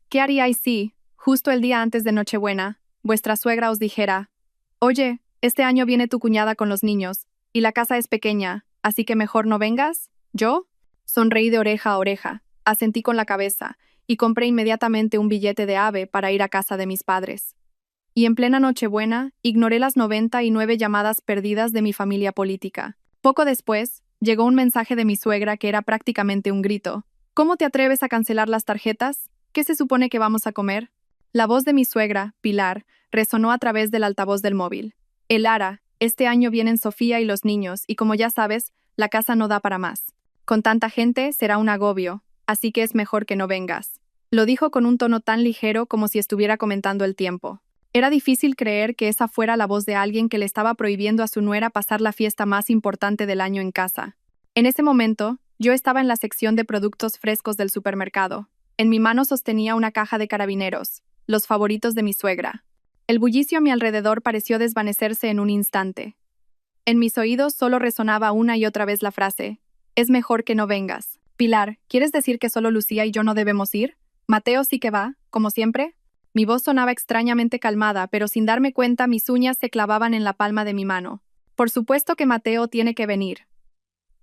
¿Qué haríais si, justo el día antes de Nochebuena, vuestra suegra os dijera: oye, este año viene tu cuñada con los niños, y la casa es pequeña, así que mejor no vengas? ¿Yo? Sonreí de oreja a oreja, asentí con la cabeza, y compré inmediatamente un billete de AVE para ir a casa de mis padres. Y en plena Nochebuena, ignoré las 99 llamadas perdidas de mi familia política. Poco después, llegó un mensaje de mi suegra que era prácticamente un grito. ¿Cómo te atreves a cancelar las tarjetas? ¿Qué se supone que vamos a comer? La voz de mi suegra, Pilar, resonó a través del altavoz del móvil. Lara, este año vienen Sofía y los niños, y como ya sabes, la casa no da para más. Con tanta gente será un agobio, así que es mejor que no vengas. Lo dijo con un tono tan ligero como si estuviera comentando el tiempo. Era difícil creer que esa fuera la voz de alguien que le estaba prohibiendo a su nuera pasar la fiesta más importante del año en casa. En ese momento, yo estaba en la sección de productos frescos del supermercado. En mi mano sostenía una caja de carabineros, los favoritos de mi suegra. El bullicio a mi alrededor pareció desvanecerse en un instante. En mis oídos solo resonaba una y otra vez la frase: es mejor que no vengas. Pilar, ¿quieres decir que solo Lucía y yo no debemos ir? ¿Mateo sí que va, como siempre? Mi voz sonaba extrañamente calmada, pero sin darme cuenta mis uñas se clavaban en la palma de mi mano. Por supuesto que Mateo tiene que venir.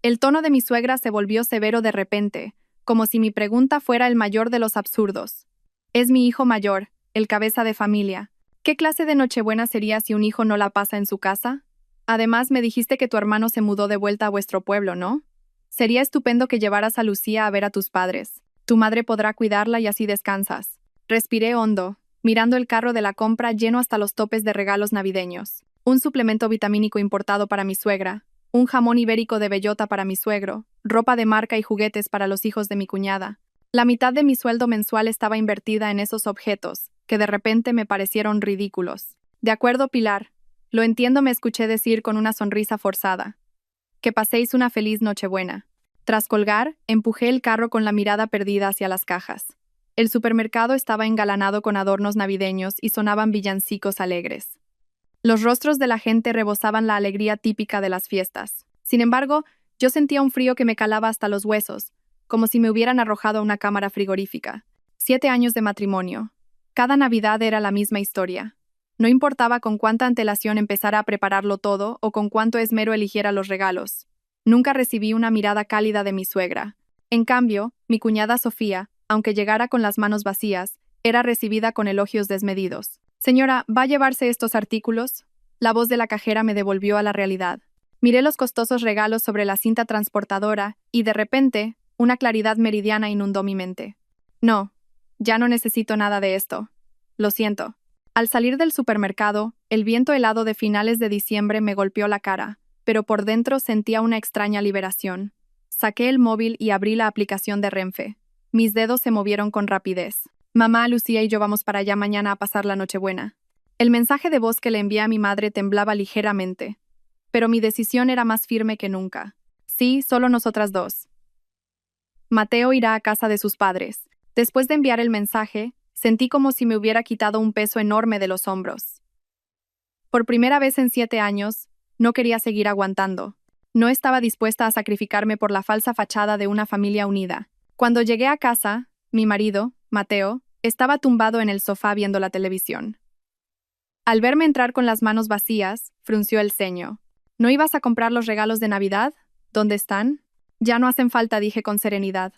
El tono de mi suegra se volvió severo de repente, como si mi pregunta fuera el mayor de los absurdos. Es mi hijo mayor, el cabeza de familia. ¿Qué clase de Nochebuena sería si un hijo no la pasa en su casa? Además, me dijiste que tu hermano se mudó de vuelta a vuestro pueblo, ¿no? Sería estupendo que llevaras a Lucía a ver a tus padres. Tu madre podrá cuidarla y así descansas. Respiré hondo, mirando el carro de la compra lleno hasta los topes de regalos navideños. Un suplemento vitamínico importado para mi suegra, un jamón ibérico de bellota para mi suegro, ropa de marca y juguetes para los hijos de mi cuñada. La mitad de mi sueldo mensual estaba invertida en esos objetos, que de repente me parecieron ridículos. De acuerdo, Pilar. Lo entiendo, me escuché decir con una sonrisa forzada. Que paséis una feliz Nochebuena. Tras colgar, empujé el carro con la mirada perdida hacia las cajas. El supermercado estaba engalanado con adornos navideños y sonaban villancicos alegres. Los rostros de la gente rebosaban la alegría típica de las fiestas. Sin embargo, yo sentía un frío que me calaba hasta los huesos, como si me hubieran arrojado a una cámara frigorífica. 7 años de matrimonio. Cada Navidad era la misma historia. No importaba con cuánta antelación empezara a prepararlo todo o con cuánto esmero eligiera los regalos. Nunca recibí una mirada cálida de mi suegra. En cambio, mi cuñada Sofía, aunque llegara con las manos vacías, era recibida con elogios desmedidos. Señora, ¿va a llevarse estos artículos? La voz de la cajera me devolvió a la realidad. Miré los costosos regalos sobre la cinta transportadora y, de repente, una claridad meridiana inundó mi mente. No, ya no necesito nada de esto. Lo siento. Al salir del supermercado, el viento helado de finales de diciembre me golpeó la cara, pero por dentro sentía una extraña liberación. Saqué el móvil y abrí la aplicación de Renfe. Mis dedos se movieron con rapidez. Mamá, Lucía y yo vamos para allá mañana a pasar la Nochebuena. El mensaje de voz que le envié a mi madre temblaba ligeramente, pero mi decisión era más firme que nunca. Sí, solo nosotras dos. Mateo irá a casa de sus padres. Después de enviar el mensaje, sentí como si me hubiera quitado un peso enorme de los hombros. Por primera vez en 7 años, no quería seguir aguantando. No estaba dispuesta a sacrificarme por la falsa fachada de una familia unida. Cuando llegué a casa, mi marido, Mateo, estaba tumbado en el sofá viendo la televisión. Al verme entrar con las manos vacías, frunció el ceño. ¿No ibas a comprar los regalos de Navidad? ¿Dónde están? Ya no hacen falta, dije con serenidad.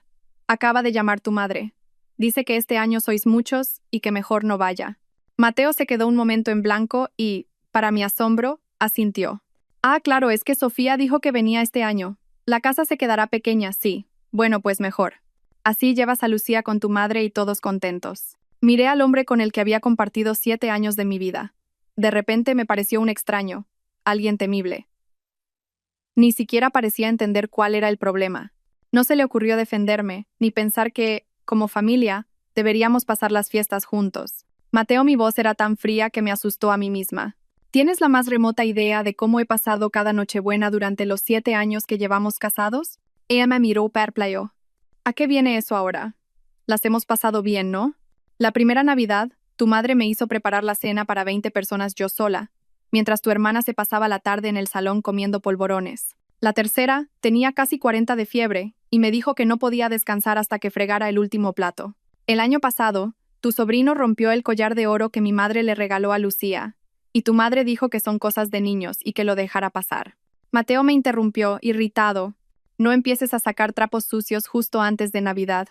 Acaba de llamar tu madre. Dice que este año sois muchos y que mejor no vaya. Mateo se quedó un momento en blanco y, para mi asombro, asintió. Ah, claro, es que Sofía dijo que venía este año. La casa se quedará pequeña, sí. Bueno, pues mejor. Así llevas a Lucía con tu madre y todos contentos. Miré al hombre con el que había compartido 7 años de mi vida. De repente me pareció un extraño, alguien temible. Ni siquiera parecía entender cuál era el problema. No se le ocurrió defenderme, ni pensar que, como familia, deberíamos pasar las fiestas juntos. Mateo, mi voz era tan fría que me asustó a mí misma. ¿Tienes la más remota idea de cómo he pasado cada Nochebuena durante los 7 años que llevamos casados? Ella me miró perplejo. ¿A qué viene eso ahora? Las hemos pasado bien, ¿no? La primera Navidad, tu madre me hizo preparar la cena para 20 personas yo sola, mientras tu hermana se pasaba la tarde en el salón comiendo polvorones. La tercera, tenía casi 40 de fiebre, y me dijo que no podía descansar hasta que fregara el último plato. El año pasado, Tu sobrino rompió el collar de oro que mi madre le regaló a Lucía, y tu madre dijo que son cosas de niños y que lo dejara pasar. Mateo me interrumpió, irritado. No empieces a sacar trapos sucios justo antes de Navidad.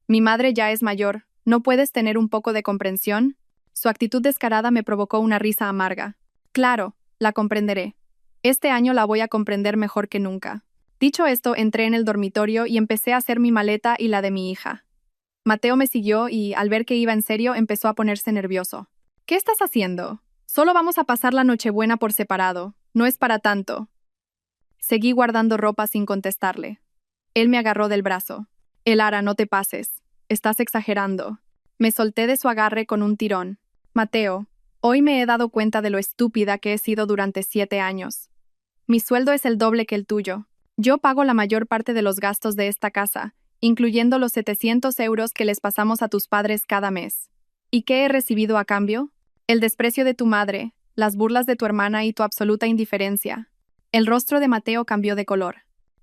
Mi madre ya es mayor, ¿no puedes tener un poco de comprensión? Su actitud descarada me provocó una risa amarga. Claro, la comprenderé. Este año la voy a comprender mejor que nunca. Dicho esto, entré en el dormitorio y empecé a hacer mi maleta y la de mi hija. Mateo me siguió y, al ver que iba en serio, empezó a ponerse nervioso. ¿Qué estás haciendo? Solo vamos a pasar la Nochebuena por separado. No es para tanto. Seguí guardando ropa sin contestarle. Él me agarró del brazo. Elara, no te pases. Estás exagerando. Me solté de su agarre con un tirón. Mateo, hoy me he dado cuenta de lo estúpida que he sido durante 7 años. Mi sueldo es el doble que el tuyo. Yo pago la mayor parte de los gastos de esta casa, incluyendo los 700 euros que les pasamos a tus padres cada mes. ¿Y qué he recibido a cambio? El desprecio de tu madre, las burlas de tu hermana y tu absoluta indiferencia. El rostro de Mateo cambió de color.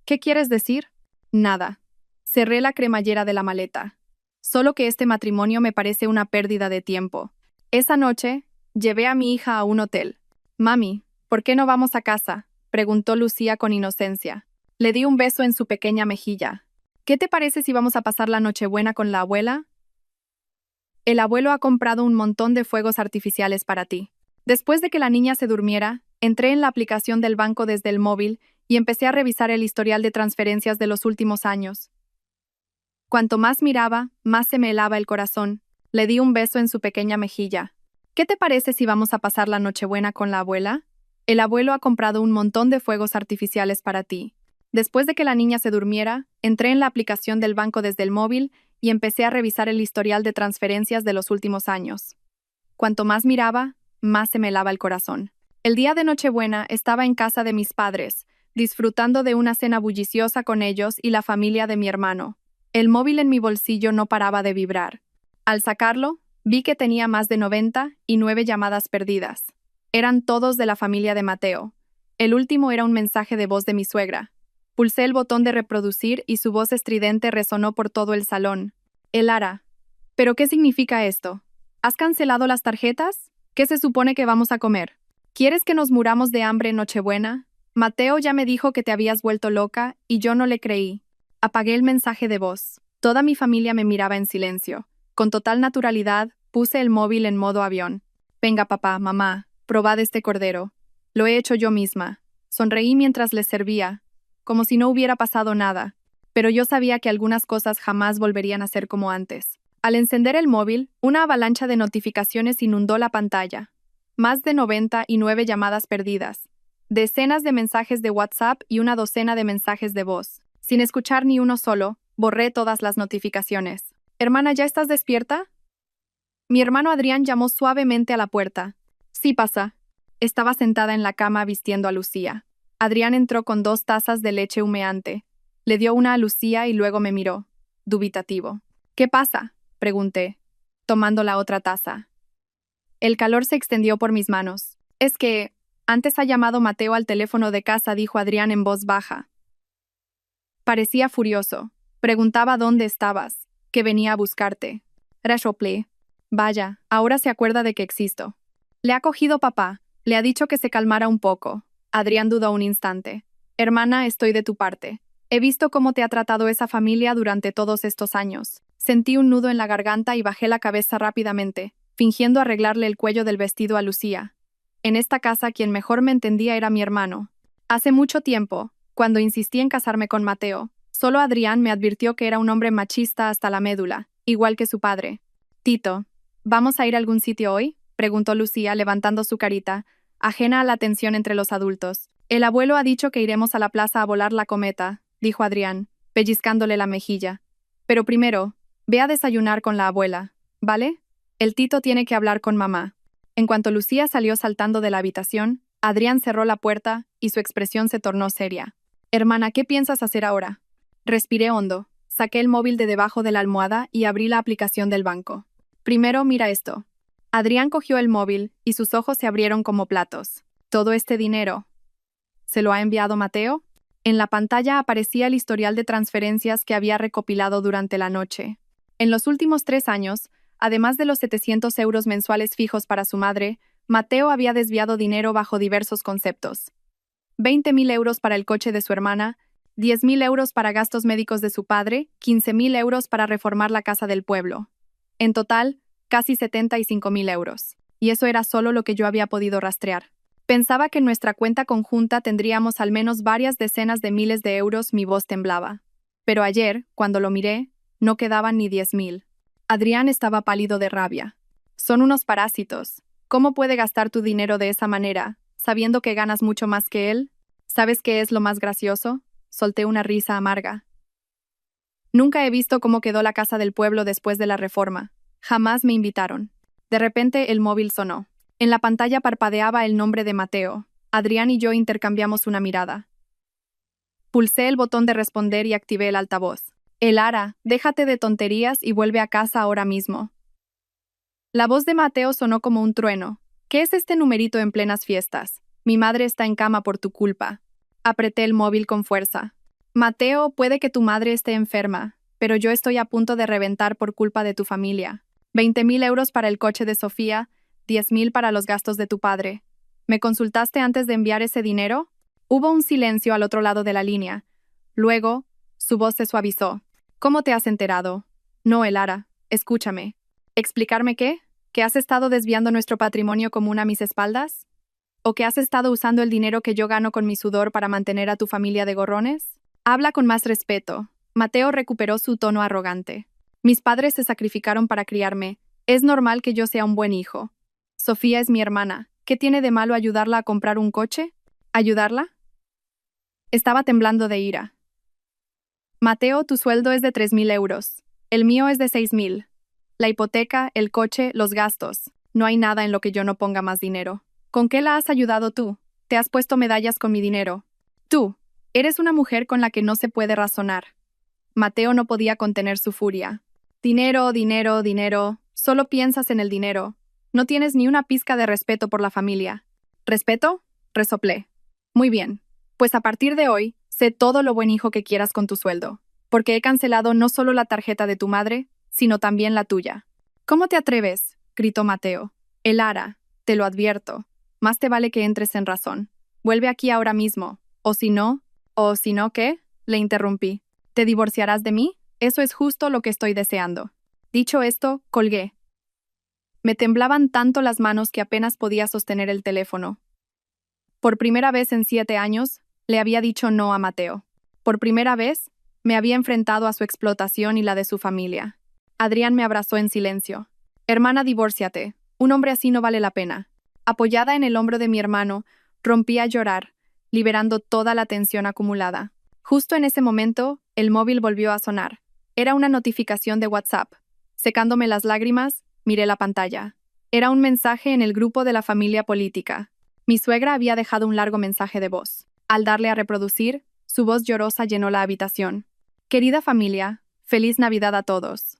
¿Qué quieres decir? Nada. Cerré la cremallera de la maleta. Solo que este matrimonio me parece una pérdida de tiempo. Esa noche, llevé a mi hija a un hotel. Mami, ¿por qué no vamos a casa?, preguntó Lucía con inocencia. Le di un beso en su pequeña mejilla. ¿Qué te parece si vamos a pasar la Nochebuena con la abuela? El abuelo ha comprado un montón de fuegos artificiales para ti. Después de que la niña se durmiera, entré en la aplicación del banco desde el móvil y empecé a revisar el historial de transferencias de los últimos años. Cuanto más miraba, más se me helaba el corazón. Le di un beso en su pequeña mejilla. ¿Qué te parece si vamos a pasar la Nochebuena con la abuela? El abuelo ha comprado un montón de fuegos artificiales para ti. Después de que la niña se durmiera, entré en la aplicación del banco desde el móvil y empecé a revisar el historial de transferencias de los últimos años. Cuanto más miraba, más se me helaba el corazón. El día de Nochebuena estaba en casa de mis padres, disfrutando de una cena bulliciosa con ellos y la familia de mi hermano. El móvil en mi bolsillo no paraba de vibrar. Al sacarlo, vi que tenía más de 99 llamadas perdidas. Eran todos de la familia de Mateo. El último era un mensaje de voz de mi suegra. Pulsé el botón de reproducir y su voz estridente resonó por todo el salón. Elara, ¿pero qué significa esto? ¿Has cancelado las tarjetas? ¿Qué se supone que vamos a comer? ¿Quieres que nos muramos de hambre en Nochebuena? Mateo ya me dijo que te habías vuelto loca y yo no le creí. Apagué el mensaje de voz. Toda mi familia me miraba en silencio. Con total naturalidad, puse el móvil en modo avión. Venga, papá, mamá, probad este cordero. Lo he hecho yo misma. Sonreí mientras les servía, como si no hubiera pasado nada, pero yo sabía que algunas cosas jamás volverían a ser como antes. Al encender el móvil, una avalancha de notificaciones inundó la pantalla. Más de 99 llamadas perdidas, decenas de mensajes de WhatsApp y una docena de mensajes de voz. Sin escuchar ni uno solo, borré todas las notificaciones. Hermana, ¿ya estás despierta? Mi hermano Adrián llamó suavemente a la puerta. Sí, pasa. Estaba sentada en la cama vistiendo a Lucía. Adrián entró con 2 tazas de leche humeante. Le dio una a Lucía y luego me miró, dubitativo. ¿Qué pasa?, pregunté, tomando la otra taza. El calor se extendió por mis manos. Es que, antes ha llamado Mateo al teléfono de casa, dijo Adrián en voz baja. Parecía furioso. Preguntaba dónde estabas, que venía a buscarte. Rashople. Vaya, ahora se acuerda de que existo. Le ha cogido papá. Le ha dicho que se calmara un poco. Adrián dudó un instante. Hermana, estoy de tu parte. He visto cómo te ha tratado esa familia durante todos estos años. Sentí un nudo en la garganta y bajé la cabeza rápidamente, fingiendo arreglarle el cuello del vestido a Lucía. En esta casa quien mejor me entendía era mi hermano. Hace mucho tiempo, cuando insistí en casarme con Mateo, solo Adrián me advirtió que era un hombre machista hasta la médula, igual que su padre. Tito, ¿vamos a ir a algún sitio hoy?, preguntó Lucía levantando su carita, ajena a la tensión entre los adultos. El abuelo ha dicho que iremos a la plaza a volar la cometa, dijo Adrián, pellizcándole la mejilla. Pero primero, ve a desayunar con la abuela, ¿vale? El Tito tiene que hablar con mamá. En cuanto Lucía salió saltando de la habitación, Adrián cerró la puerta y su expresión se tornó seria. Hermana, ¿qué piensas hacer ahora? Respiré hondo, saqué el móvil de debajo de la almohada y abrí la aplicación del banco. Primero, mira esto. Adrián cogió el móvil y sus ojos se abrieron como platos. ¿Todo este dinero se lo ha enviado Mateo? En la pantalla aparecía el historial de transferencias que había recopilado durante la noche. En los últimos 3 años, además de los 700 euros mensuales fijos para su madre, Mateo había desviado dinero bajo diversos conceptos. 20.000 euros para el coche de su hermana, 10.000 euros para gastos médicos de su padre, 15.000 euros para reformar la casa del pueblo. En total, casi 75.000 euros. Y eso era solo lo que yo había podido rastrear. Pensaba que en nuestra cuenta conjunta tendríamos al menos varias decenas de miles de euros. Mi voz temblaba. Pero ayer, cuando lo miré, no quedaban ni 10.000. Adrián estaba pálido de rabia. Son unos parásitos. ¿Cómo puede gastar tu dinero de esa manera, sabiendo que ganas mucho más que él? ¿Sabes qué es lo más gracioso? Solté una risa amarga. Nunca he visto cómo quedó la casa del pueblo después de la reforma. Jamás me invitaron. De repente el móvil sonó. En la pantalla parpadeaba el nombre de Mateo. Adrián y yo intercambiamos una mirada. Pulsé el botón de responder y activé el altavoz. Elara, déjate de tonterías y vuelve a casa ahora mismo. La voz de Mateo sonó como un trueno. ¿Qué es este numerito en plenas fiestas? Mi madre está en cama por tu culpa. Apreté el móvil con fuerza. Mateo, puede que tu madre esté enferma, pero yo estoy a punto de reventar por culpa de tu familia. 20.000 euros para el coche de Sofía, 10.000 para los gastos de tu padre. ¿Me consultaste antes de enviar ese dinero? Hubo un silencio al otro lado de la línea. Luego, su voz se suavizó. ¿Cómo te has enterado? No, Elara, escúchame. ¿Explicarme qué? ¿Que has estado desviando nuestro patrimonio común a mis espaldas? ¿O que has estado usando el dinero que yo gano con mi sudor para mantener a tu familia de gorrones? Habla con más respeto. Mateo recuperó su tono arrogante. Mis padres se sacrificaron para criarme. Es normal que yo sea un buen hijo. Sofía es mi hermana. ¿Qué tiene de malo ayudarla a comprar un coche? ¿Ayudarla? Estaba temblando de ira. Mateo, tu sueldo es de 3.000 euros. El mío es de 6.000. La hipoteca, el coche, los gastos. No hay nada en lo que yo no ponga más dinero. ¿Con qué la has ayudado tú? Te has puesto medallas con mi dinero. Tú, eres una mujer con la que no se puede razonar. Mateo no podía contener su furia. Dinero, dinero, dinero. Solo piensas en el dinero. No tienes ni una pizca de respeto por la familia. ¿Respeto? Resoplé. Muy bien. Pues a partir de hoy, sé todo lo buen hijo que quieras con tu sueldo. Porque he cancelado no solo la tarjeta de tu madre, sino también la tuya. ¿Cómo te atreves? Gritó Mateo. Elara, te lo advierto. Más te vale que entres en razón. Vuelve aquí ahora mismo. ¿O si no, qué? Le interrumpí. ¿Te divorciarás de mí? Eso es justo lo que estoy deseando. Dicho esto, colgué. Me temblaban tanto las manos que apenas podía sostener el teléfono. Por primera vez en 7 años, le había dicho no a Mateo. Por primera vez, me había enfrentado a su explotación y la de su familia. Adrián me abrazó en silencio. Hermana, divórciate. Un hombre así no vale la pena. Apoyada en el hombro de mi hermano, rompí a llorar, liberando toda la tensión acumulada. Justo en ese momento, el móvil volvió a sonar. Era una notificación de WhatsApp. Secándome las lágrimas, miré la pantalla. Era un mensaje en el grupo de la familia política. Mi suegra había dejado un largo mensaje de voz. Al darle a reproducir, su voz llorosa llenó la habitación. Querida familia, feliz Navidad a todos.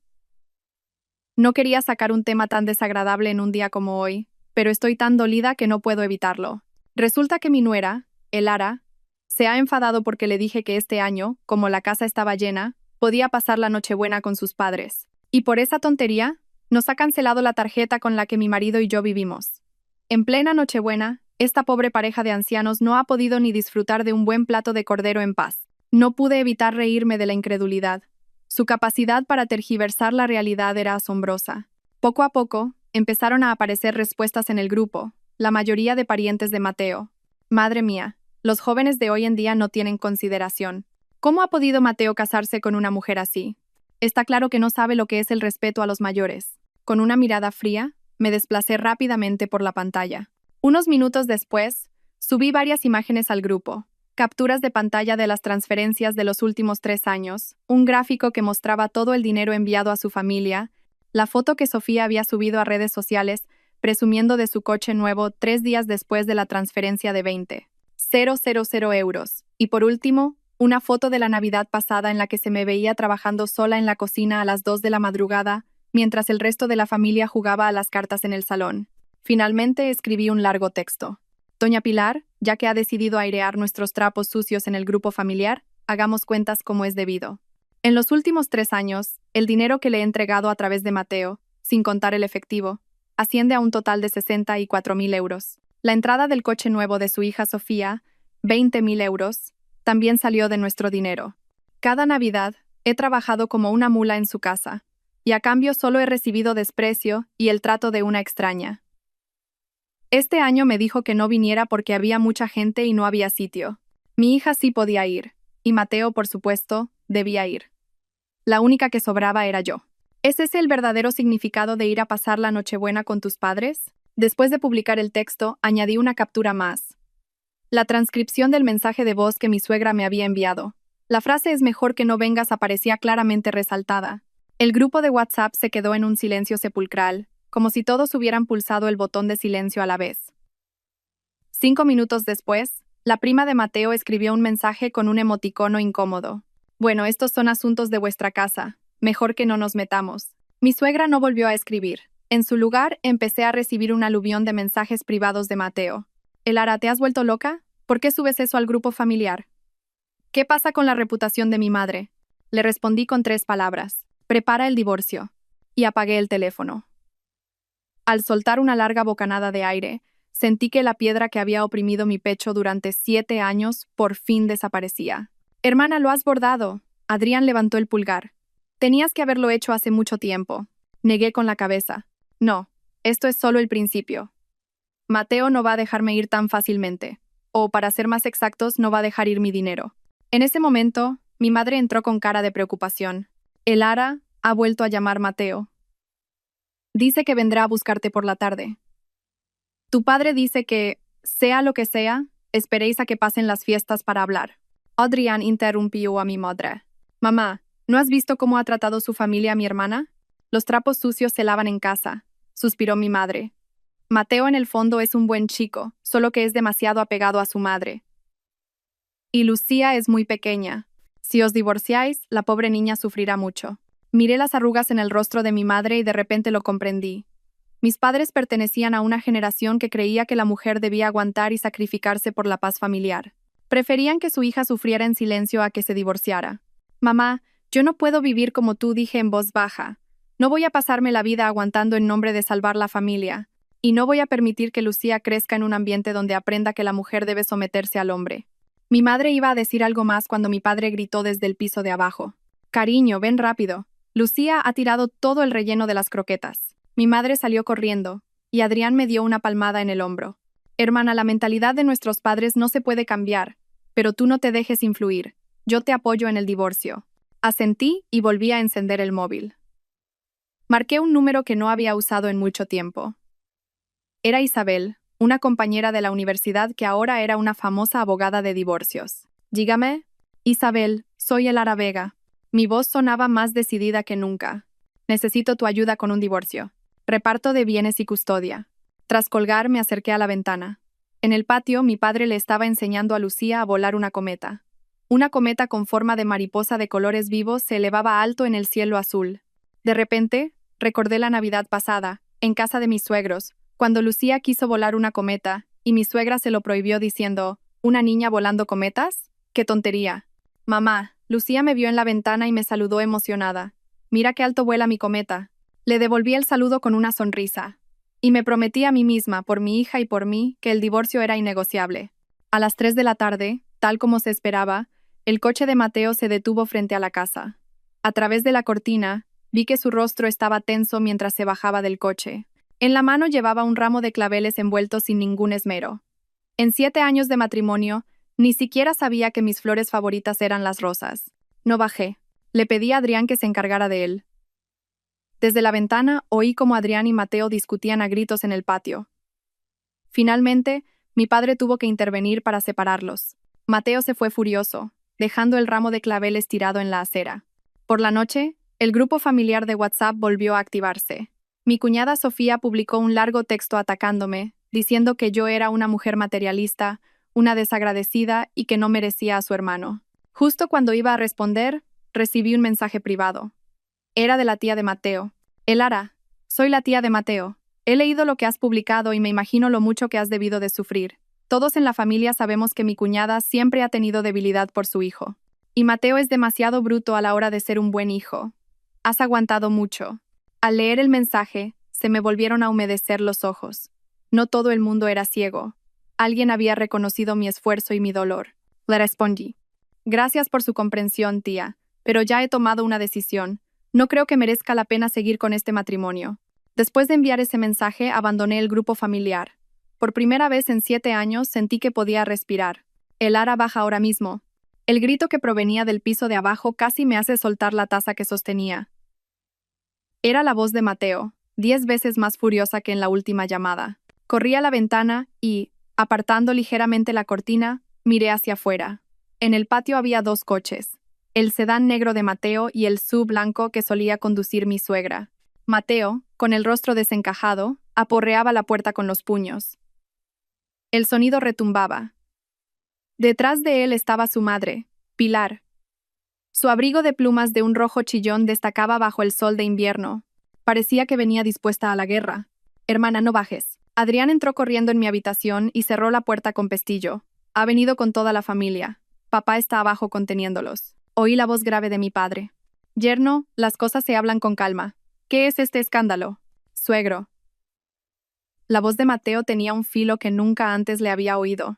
No quería sacar un tema tan desagradable en un día como hoy, pero estoy tan dolida que no puedo evitarlo. Resulta que mi nuera, Elara, se ha enfadado porque le dije que este año, como la casa estaba llena, podía pasar la Nochebuena con sus padres. Y por esa tontería, nos ha cancelado la tarjeta con la que mi marido y yo vivimos. En plena Nochebuena, esta pobre pareja de ancianos no ha podido ni disfrutar de un buen plato de cordero en paz. No pude evitar reírme de la incredulidad. Su capacidad para tergiversar la realidad era asombrosa. Poco a poco, empezaron a aparecer respuestas en el grupo, la mayoría de parientes de Mateo. Madre mía, los jóvenes de hoy en día no tienen consideración. ¿Cómo ha podido Mateo casarse con una mujer así? Está claro que no sabe lo que es el respeto a los mayores. Con una mirada fría, me desplacé rápidamente por la pantalla. Unos minutos después, subí varias imágenes al grupo. Capturas de pantalla de las transferencias de los últimos 3 años, un gráfico que mostraba todo el dinero enviado a su familia, la foto que Sofía había subido a redes sociales, presumiendo de su coche nuevo 3 días después de la transferencia de 20.000 euros. Y por último, una foto de la Navidad pasada en la que se me veía trabajando sola en la cocina a las 2 de la madrugada, mientras el resto de la familia jugaba a las cartas en el salón. Finalmente escribí un largo texto. Doña Pilar, ya que ha decidido airear nuestros trapos sucios en el grupo familiar, hagamos cuentas como es debido. En los últimos 3 años, el dinero que le he entregado a través de Mateo sin contar el efectivo. Asciende a un total de 64.000 euros. La entrada del coche nuevo de su hija Sofía, 20.000 euros, también salió de nuestro dinero. Cada Navidad he trabajado como una mula en su casa, y a cambio solo he recibido desprecio y el trato de una extraña. Este año me dijo que no viniera porque había mucha gente y no había sitio. Mi hija sí podía ir, y Mateo, por supuesto, debía ir. La única que sobraba era yo. ¿Es ese el verdadero significado de ir a pasar la Nochebuena con tus padres? Después de publicar el texto, añadí una captura más. La transcripción del mensaje de voz que mi suegra me había enviado. La frase "es mejor que no vengas" aparecía claramente resaltada. El grupo de WhatsApp se quedó en un silencio sepulcral, como si todos hubieran pulsado el botón de silencio a la vez. 5 minutos después, la prima de Mateo escribió un mensaje con un emoticono incómodo. Bueno, estos son asuntos de vuestra casa. Mejor que no nos metamos. Mi suegra no volvió a escribir. En su lugar, empecé a recibir un aluvión de mensajes privados de Mateo. Elara, ¿te has vuelto loca? ¿Por qué subes eso al grupo familiar? ¿Qué pasa con la reputación de mi madre? Le respondí con 3 palabras. Prepara el divorcio. Y apagué el teléfono. Al soltar una larga bocanada de aire, sentí que la piedra que había oprimido mi pecho durante 7 años por fin desaparecía. Hermana, lo has bordado. Adrián levantó el pulgar. Tenías que haberlo hecho hace mucho tiempo. Negué con la cabeza. No, esto es solo el principio. Mateo no va a dejarme ir tan fácilmente. O, para ser más exactos, no va a dejar ir mi dinero. En ese momento, mi madre entró con cara de preocupación. Elara ha vuelto a llamar Mateo. Dice que vendrá a buscarte por la tarde. Tu padre dice que, sea lo que sea, esperéis a que pasen las fiestas para hablar. Adrián interrumpió a mi madre. Mamá, ¿no has visto cómo ha tratado su familia a mi hermana? Los trapos sucios se lavan en casa, suspiró mi madre. Mateo en el fondo es un buen chico, solo que es demasiado apegado a su madre. Y Lucía es muy pequeña. Si os divorciáis, la pobre niña sufrirá mucho. Miré las arrugas en el rostro de mi madre y de repente lo comprendí. Mis padres pertenecían a una generación que creía que la mujer debía aguantar y sacrificarse por la paz familiar. Preferían que su hija sufriera en silencio a que se divorciara. Mamá, yo no puedo vivir como tú, dije en voz baja. No voy a pasarme la vida aguantando en nombre de salvar la familia. Y no voy a permitir que Lucía crezca en un ambiente donde aprenda que la mujer debe someterse al hombre. Mi madre iba a decir algo más cuando mi padre gritó desde el piso de abajo. Cariño, ven rápido. Lucía ha tirado todo el relleno de las croquetas. Mi madre salió corriendo, y Adrián me dio una palmada en el hombro. Hermana, la mentalidad de nuestros padres no se puede cambiar, pero tú no te dejes influir. Yo te apoyo en el divorcio. Asentí y volví a encender el móvil. Marqué un número que no había usado en mucho tiempo. Era Isabel, una compañera de la universidad que ahora era una famosa abogada de divorcios. Dígame. Isabel, soy Elara Vega. Mi voz sonaba más decidida que nunca. Necesito tu ayuda con un divorcio. Reparto de bienes y custodia. Tras colgar, me acerqué a la ventana. En el patio, mi padre le estaba enseñando a Lucía a volar una cometa. Una cometa con forma de mariposa de colores vivos se elevaba alto en el cielo azul. De repente, recordé la Navidad pasada, en casa de mis suegros, cuando Lucía quiso volar una cometa, y mi suegra se lo prohibió diciendo, ¿una niña volando cometas? ¡Qué tontería! Mamá, Lucía me vio en la ventana y me saludó emocionada. Mira qué alto vuela mi cometa. Le devolví el saludo con una sonrisa. Y me prometí a mí misma, por mi hija y por mí, que el divorcio era innegociable. A las 3 de la tarde, tal como se esperaba, el coche de Mateo se detuvo frente a la casa. A través de la cortina, vi que su rostro estaba tenso mientras se bajaba del coche. En la mano llevaba un ramo de claveles envueltos sin ningún esmero. En 7 años de matrimonio, ni siquiera sabía que mis flores favoritas eran las rosas. No bajé. Le pedí a Adrián que se encargara de él. Desde la ventana oí cómo Adrián y Mateo discutían a gritos en el patio. Finalmente, mi padre tuvo que intervenir para separarlos. Mateo se fue furioso, dejando el ramo de claveles tirado en la acera. Por la noche, el grupo familiar de WhatsApp volvió a activarse. Mi cuñada Sofía publicó un largo texto atacándome, diciendo que yo era una mujer materialista, una desagradecida y que no merecía a su hermano. Justo cuando iba a responder, recibí un mensaje privado. Era de la tía de Mateo. Elara, soy la tía de Mateo. He leído lo que has publicado y me imagino lo mucho que has debido de sufrir. Todos en la familia sabemos que mi cuñada siempre ha tenido debilidad por su hijo. Y Mateo es demasiado bruto a la hora de ser un buen hijo. Has aguantado mucho. Al leer el mensaje, se me volvieron a humedecer los ojos. No todo el mundo era ciego. Alguien había reconocido mi esfuerzo y mi dolor. Le respondí. Gracias por su comprensión, tía, pero ya he tomado una decisión. No creo que merezca la pena seguir con este matrimonio. Después de enviar ese mensaje, abandoné el grupo familiar. Por primera vez en 7 años sentí que podía respirar. El ara baja ahora mismo. El grito que provenía del piso de abajo casi me hace soltar la taza que sostenía. Era la voz de Mateo, 10 veces más furiosa que en la última llamada. Corrí a la ventana y, apartando ligeramente la cortina, miré hacia afuera. En el patio había 2 coches. El sedán negro de Mateo y el SUV blanco que solía conducir mi suegra. Mateo, con el rostro desencajado, aporreaba la puerta con los puños. El sonido retumbaba. Detrás de él estaba su madre, Pilar. Su abrigo de plumas de un rojo chillón destacaba bajo el sol de invierno. Parecía que venía dispuesta a la guerra. Hermana, no bajes. Adrián entró corriendo en mi habitación y cerró la puerta con pestillo. Ha venido con toda la familia. Papá está abajo conteniéndolos. Oí la voz grave de mi padre. Yerno, las cosas se hablan con calma. ¿Qué es este escándalo? Suegro. La voz de Mateo tenía un filo que nunca antes le había oído.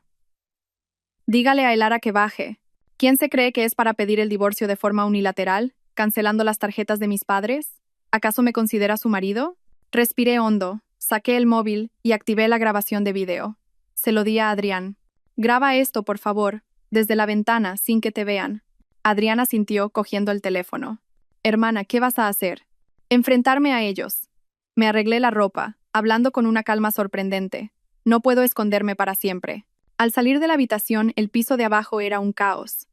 Dígale a Elara que baje. ¿Quién se cree que es para pedir el divorcio de forma unilateral, cancelando las tarjetas de mis padres? ¿Acaso me considera su marido? Respiré hondo, saqué el móvil y activé la grabación de video. Se lo di a Adrián. Graba esto, por favor, desde la ventana, sin que te vean. Adrián asintió, cogiendo el teléfono. Hermana, ¿qué vas a hacer? Enfrentarme a ellos. Me arreglé la ropa, hablando con una calma sorprendente. No puedo esconderme para siempre. Al salir de la habitación, el piso de abajo era un caos.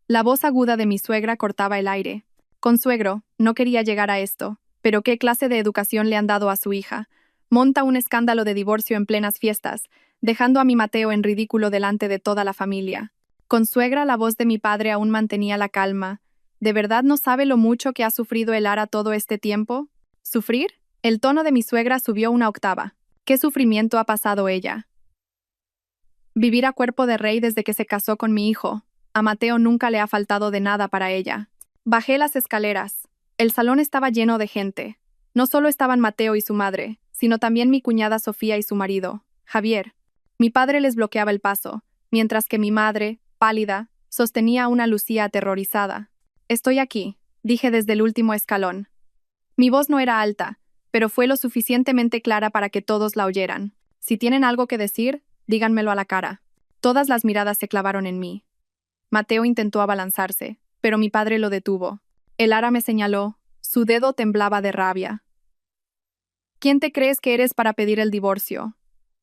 La voz aguda de mi suegra cortaba el aire. Consuegro, no quería llegar a esto, pero ¿qué clase de educación le han dado a su hija? Monta un escándalo de divorcio en plenas fiestas, dejando a mi Mateo en ridículo delante de toda la familia. Consuegra, la voz de mi padre aún mantenía la calma. ¿De verdad no sabe lo mucho que ha sufrido el ara todo este tiempo? ¿Sufrir? El tono de mi suegra subió una octava. ¿Qué sufrimiento ha pasado ella? Vivir a cuerpo de rey desde que se casó con mi hijo. A Mateo nunca le ha faltado de nada para ella. Bajé las escaleras. El salón estaba lleno de gente. No solo estaban Mateo y su madre, sino también mi cuñada Sofía y su marido, Javier. Mi padre les bloqueaba el paso, mientras que mi madre, pálida, sostenía a una Lucía aterrorizada. Estoy aquí, dije desde el último escalón. Mi voz no era alta, pero fue lo suficientemente clara para que todos la oyeran. Si tienen algo que decir, díganmelo a la cara. Todas las miradas se clavaron en mí. Mateo intentó abalanzarse, pero mi padre lo detuvo. El ara me señaló, su dedo temblaba de rabia. ¿Quién te crees que eres para pedir el divorcio?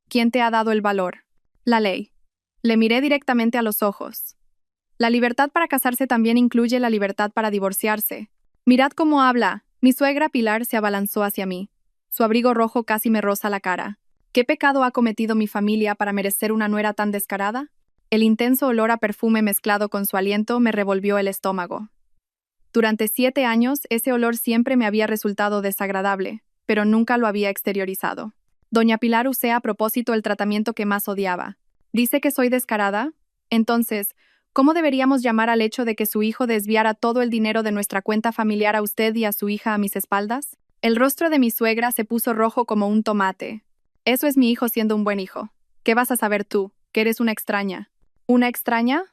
¿Quién te ha dado el valor? La ley. Le miré directamente a los ojos. La libertad para casarse también incluye la libertad para divorciarse. Mirad cómo habla. Mi suegra Pilar se abalanzó hacia mí. Su abrigo rojo casi me roza la cara. ¿Qué pecado ha cometido mi familia para merecer una nuera tan descarada? El intenso olor a perfume mezclado con su aliento me revolvió el estómago. Durante 7 años, ese olor siempre me había resultado desagradable, pero nunca lo había exteriorizado. Doña Pilar usé a propósito el tratamiento que más odiaba. ¿Dice que soy descarada? Entonces, ¿cómo deberíamos llamar al hecho de que su hijo desviara todo el dinero de nuestra cuenta familiar a usted y a su hija a mis espaldas? El rostro de mi suegra se puso rojo como un tomate. Eso es mi hijo siendo un buen hijo. ¿Qué vas a saber tú, que eres una extraña? ¿Una extraña?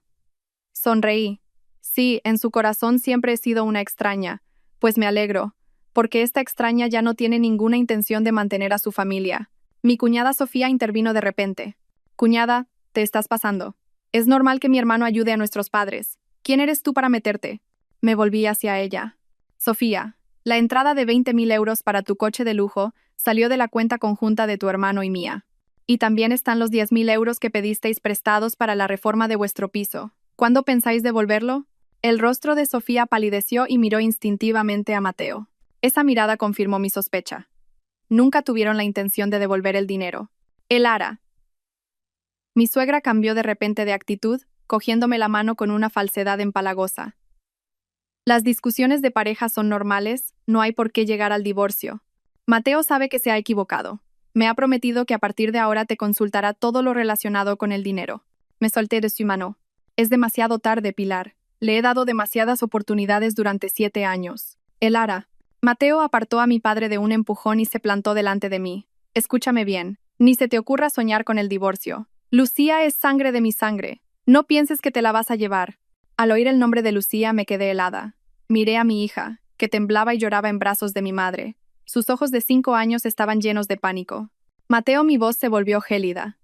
Sonreí. Sí, en su corazón siempre he sido una extraña. Pues me alegro, porque esta extraña ya no tiene ninguna intención de mantener a su familia. Mi cuñada Sofía intervino de repente. Cuñada, te estás pasando. Es normal que mi hermano ayude a nuestros padres. ¿Quién eres tú para meterte? Me volví hacia ella. Sofía, la entrada de 20.000 euros para tu coche de lujo salió de la cuenta conjunta de tu hermano y mía. Y también están los 10.000 euros que pedisteis prestados para la reforma de vuestro piso. ¿Cuándo pensáis devolverlo? El rostro de Sofía palideció y miró instintivamente a Mateo. Esa mirada confirmó mi sospecha. Nunca tuvieron la intención de devolver el dinero. El ara. Mi suegra cambió de repente de actitud, cogiéndome la mano con una falsedad empalagosa. Las discusiones de pareja son normales, no hay por qué llegar al divorcio. Mateo sabe que se ha equivocado. Me ha prometido que a partir de ahora te consultará todo lo relacionado con el dinero. Me solté de su mano. Es demasiado tarde, Pilar. Le he dado demasiadas oportunidades durante 7 años. El ara. Mateo apartó a mi padre de un empujón y se plantó delante de mí. Escúchame bien, ni se te ocurra soñar con el divorcio. Lucía es sangre de mi sangre. No pienses que te la vas a llevar. Al oír el nombre de Lucía me quedé helada. Miré a mi hija, que temblaba y lloraba en brazos de mi madre. Sus ojos de 5 años estaban llenos de pánico. Mateo, mi voz se volvió gélida.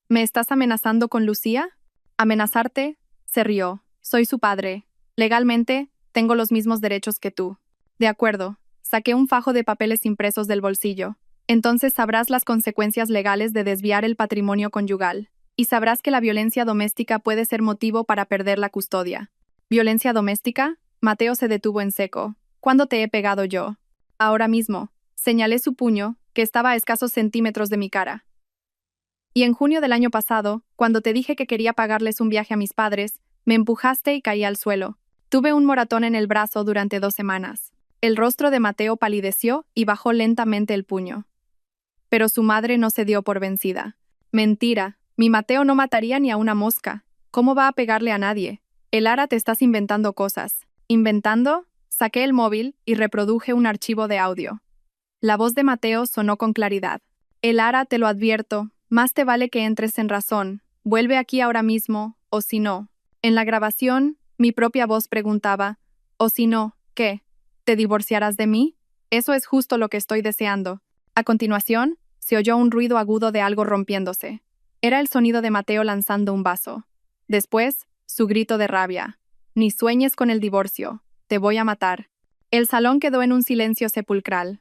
¿Me estás amenazando con Lucía? ¿Amenazarte? Se rió. Soy su padre. Legalmente, tengo los mismos derechos que tú. De acuerdo. Saqué un fajo de papeles impresos del bolsillo. Entonces sabrás las consecuencias legales de desviar el patrimonio conyugal. Y sabrás que la violencia doméstica puede ser motivo para perder la custodia. ¿Violencia doméstica? Mateo se detuvo en seco. ¿Cuándo te he pegado yo? Ahora mismo. Señalé su puño, que estaba a escasos centímetros de mi cara. Y en junio del año pasado, cuando te dije que quería pagarles un viaje a mis padres, me empujaste y caí al suelo. Tuve un moratón en el brazo durante 2 semanas. El rostro de Mateo palideció y bajó lentamente el puño. Pero su madre no se dio por vencida. Mentira, mi Mateo no mataría ni a una mosca. ¿Cómo va a pegarle a nadie? Elara, te estás inventando cosas. ¿Inventando? Saqué el móvil y reproduje un archivo de audio. La voz de Mateo sonó con claridad. Elara, te lo advierto, más te vale que entres en razón. Vuelve aquí ahora mismo, o si no. En la grabación, mi propia voz preguntaba, o si no, ¿qué? ¿Te divorciarás de mí? Eso es justo lo que estoy deseando. A continuación, se oyó un ruido agudo de algo rompiéndose. Era el sonido de Mateo lanzando un vaso. Después, su grito de rabia. Ni sueñes con el divorcio. Te voy a matar. El salón quedó en un silencio sepulcral.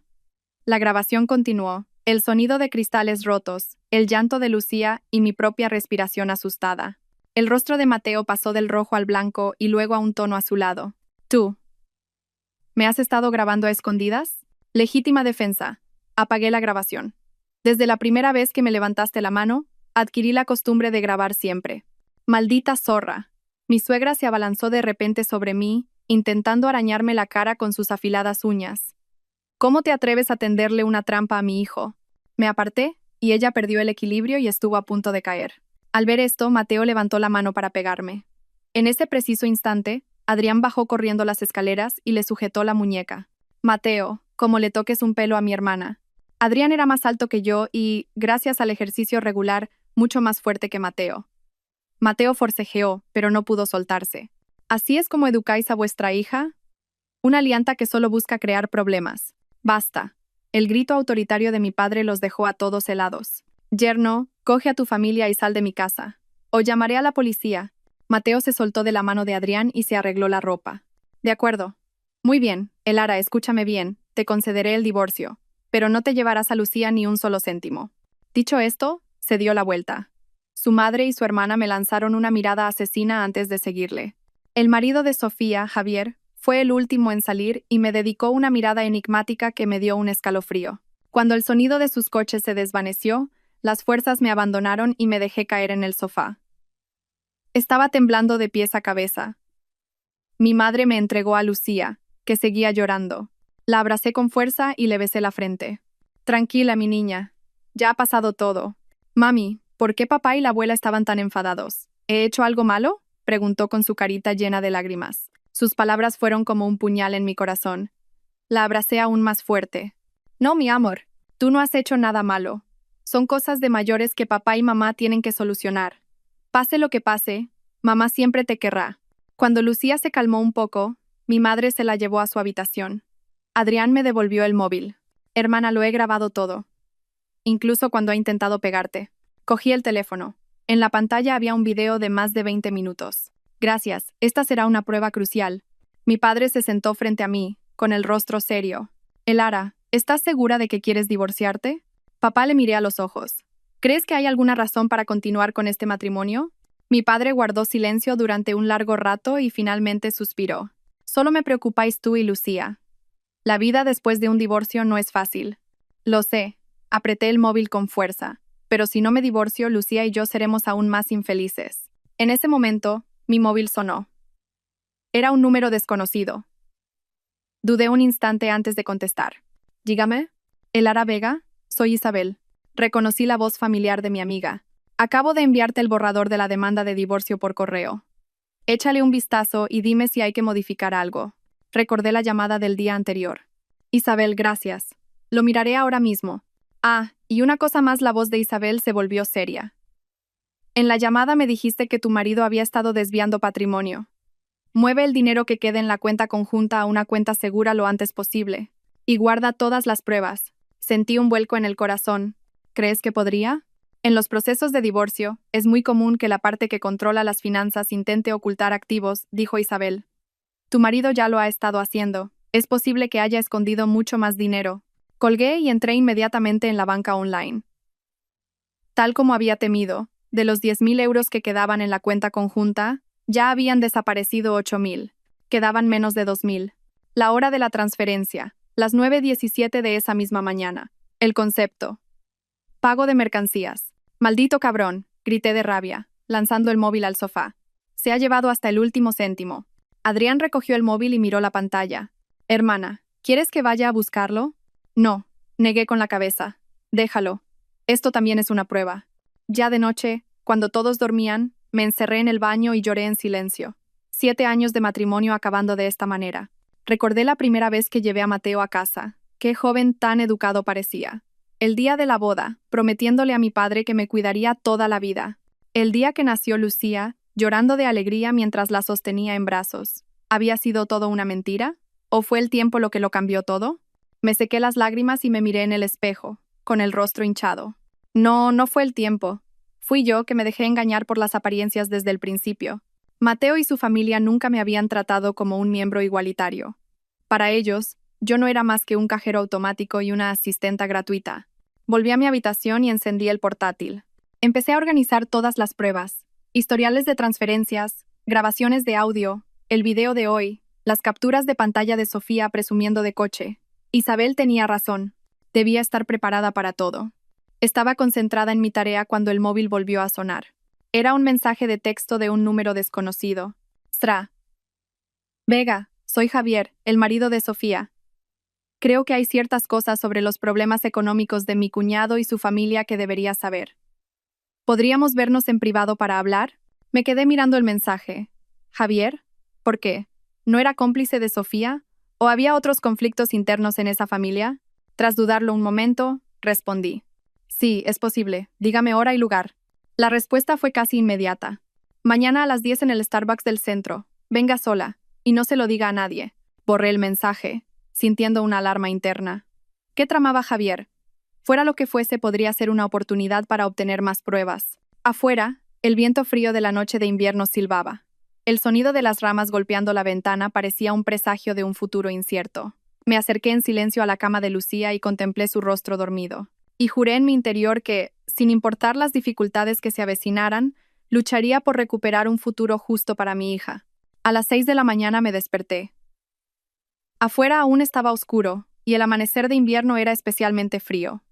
La grabación continuó. El sonido de cristales rotos, el llanto de Lucía y mi propia respiración asustada. El rostro de Mateo pasó del rojo al blanco y luego a un tono azulado. Tú. ¿Me has estado grabando a escondidas? Legítima defensa. Apagué la grabación. Desde la primera vez que me levantaste la mano, adquirí la costumbre de grabar siempre. Maldita zorra. Mi suegra se abalanzó de repente sobre mí, intentando arañarme la cara con sus afiladas uñas. ¿Cómo te atreves a tenderle una trampa a mi hijo? Me aparté, y ella perdió el equilibrio y estuvo a punto de caer. Al ver esto, Mateo levantó la mano para pegarme. En ese preciso instante, Adrián bajó corriendo las escaleras y le sujetó la muñeca. Mateo, como le toques un pelo a mi hermana. Adrián era más alto que yo y, gracias al ejercicio regular, mucho más fuerte que Mateo. Mateo forcejeó, pero no pudo soltarse. ¿Así es como educáis a vuestra hija? Una alianta que solo busca crear problemas. Basta. El grito autoritario de mi padre los dejó a todos helados. Yerno, coge a tu familia y sal de mi casa. O llamaré a la policía. Mateo se soltó de la mano de Adrián y se arregló la ropa. De acuerdo. Muy bien, Elara, escúchame bien. Te concederé el divorcio. Pero no te llevarás a Lucía ni un solo céntimo. Dicho esto, se dio la vuelta. Su madre y su hermana me lanzaron una mirada asesina antes de seguirle. El marido de Sofía, Javier, fue el último en salir y me dedicó una mirada enigmática que me dio un escalofrío. Cuando el sonido de sus coches se desvaneció, las fuerzas me abandonaron y me dejé caer en el sofá. Estaba temblando de pies a cabeza. Mi madre me entregó a Lucía, que seguía llorando. La abracé con fuerza y le besé la frente. Tranquila, mi niña. Ya ha pasado todo. Mami, ¿por qué papá y la abuela estaban tan enfadados? ¿He hecho algo malo? Preguntó con su carita llena de lágrimas. Sus palabras fueron como un puñal en mi corazón. La abracé aún más fuerte. No, mi amor, tú no has hecho nada malo. Son cosas de mayores que papá y mamá tienen que solucionar. Pase lo que pase, mamá siempre te querrá. Cuando Lucía se calmó un poco, mi madre se la llevó a su habitación. Adrián me devolvió el móvil. Hermana, lo he grabado todo. Incluso cuando ha intentado pegarte. Cogí el teléfono. En la pantalla había un video de más de 20 minutos. Gracias, esta será una prueba crucial. Mi padre se sentó frente a mí, con el rostro serio. Elara, ¿estás segura de que quieres divorciarte? Papá le miré a los ojos. ¿Crees que hay alguna razón para continuar con este matrimonio? Mi padre guardó silencio durante un largo rato y finalmente suspiró. Solo me preocupáis tú y Lucía. La vida después de un divorcio no es fácil. Lo sé. Apreté el móvil con fuerza. Pero si no me divorcio, Lucía y yo seremos aún más infelices. En ese momento, mi móvil sonó. Era un número desconocido. Dudé un instante antes de contestar. Dígame. Elara Vega, soy Isabel. Reconocí la voz familiar de mi amiga. Acabo de enviarte el borrador de la demanda de divorcio por correo. Échale un vistazo y dime si hay que modificar algo. Recordé la llamada del día anterior. Isabel, gracias. Lo miraré ahora mismo. Ah, y una cosa más, la voz de Isabel se volvió seria. En la llamada me dijiste que tu marido había estado desviando patrimonio. Mueve el dinero que quede en la cuenta conjunta a una cuenta segura lo antes posible. Y guarda todas las pruebas. Sentí un vuelco en el corazón. ¿Crees que podría? En los procesos de divorcio, es muy común que la parte que controla las finanzas intente ocultar activos, dijo Isabel. Tu marido ya lo ha estado haciendo. Es posible que haya escondido mucho más dinero. Colgué y entré inmediatamente en la banca online. Tal como había temido, de los 10.000 euros que quedaban en la cuenta conjunta, ya habían desaparecido 8.000. Quedaban menos de 2.000. La hora de la transferencia, las 9:17 de esa misma mañana. El concepto. Pago de mercancías. Maldito cabrón, grité de rabia, lanzando el móvil al sofá. Se ha llevado hasta el último céntimo. Adrián recogió el móvil y miró la pantalla. Hermana, ¿quieres que vaya a buscarlo? No, negué con la cabeza. Déjalo. Esto también es una prueba. Ya de noche, cuando todos dormían, me encerré en el baño y lloré en silencio. 7 años de matrimonio acabando de esta manera. Recordé la primera vez que llevé a Mateo a casa. Qué joven tan educado parecía. El día de la boda, prometiéndole a mi padre que me cuidaría toda la vida. El día que nació Lucía, llorando de alegría mientras la sostenía en brazos. ¿Había sido todo una mentira? ¿O fue el tiempo lo que lo cambió todo? Me sequé las lágrimas y me miré en el espejo, con el rostro hinchado. No, no fue el tiempo. Fui yo que me dejé engañar por las apariencias desde el principio. Mateo y su familia nunca me habían tratado como un miembro igualitario. Para ellos, yo no era más que un cajero automático y una asistenta gratuita. Volví a mi habitación y encendí el portátil. Empecé a organizar todas las pruebas, historiales de transferencias, grabaciones de audio, el video de hoy, las capturas de pantalla de Sofía presumiendo de coche. Isabel tenía razón. Debía estar preparada para todo. Estaba concentrada en mi tarea cuando el móvil volvió a sonar. Era un mensaje de texto de un número desconocido. Sra. Vega, soy Javier, el marido de Sofía. Creo que hay ciertas cosas sobre los problemas económicos de mi cuñado y su familia que deberías saber. ¿Podríamos vernos en privado para hablar? Me quedé mirando el mensaje. ¿Javier? ¿Por qué? ¿No era cómplice de Sofía? ¿O había otros conflictos internos en esa familia? Tras dudarlo un momento, respondí. Sí, es posible. Dígame hora y lugar. La respuesta fue casi inmediata. Mañana a las 10 en el Starbucks del centro. Venga sola. Y no se lo diga a nadie. Borré el mensaje, sintiendo una alarma interna. ¿Qué tramaba Javier? Fuera lo que fuese, podría ser una oportunidad para obtener más pruebas. Afuera, el viento frío de la noche de invierno silbaba. El sonido de las ramas golpeando la ventana parecía un presagio de un futuro incierto. Me acerqué en silencio a la cama de Lucía y contemplé su rostro dormido. Y juré en mi interior que, sin importar las dificultades que se avecinaran, lucharía por recuperar un futuro justo para mi hija. A las 6 de la mañana me desperté. Afuera aún estaba oscuro, y el amanecer de invierno era especialmente frío.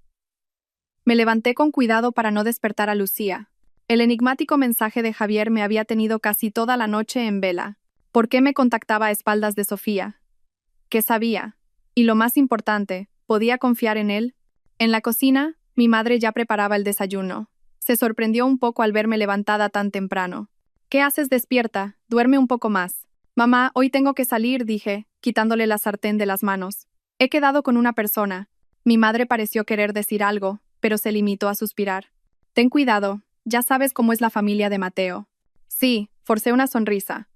Me levanté con cuidado para no despertar a Lucía. El enigmático mensaje de Javier me había tenido casi toda la noche en vela. ¿Por qué me contactaba a espaldas de Sofía? ¿Qué sabía? Y lo más importante, ¿podía confiar en él? En la cocina, mi madre ya preparaba el desayuno. Se sorprendió un poco al verme levantada tan temprano. ¿Qué haces despierta? Duerme un poco más. Mamá, hoy tengo que salir, dije, quitándole la sartén de las manos. He quedado con una persona. Mi madre pareció querer decir algo, pero se limitó a suspirar. Ten cuidado, ya sabes cómo es la familia de Mateo. Sí, forcé una sonrisa.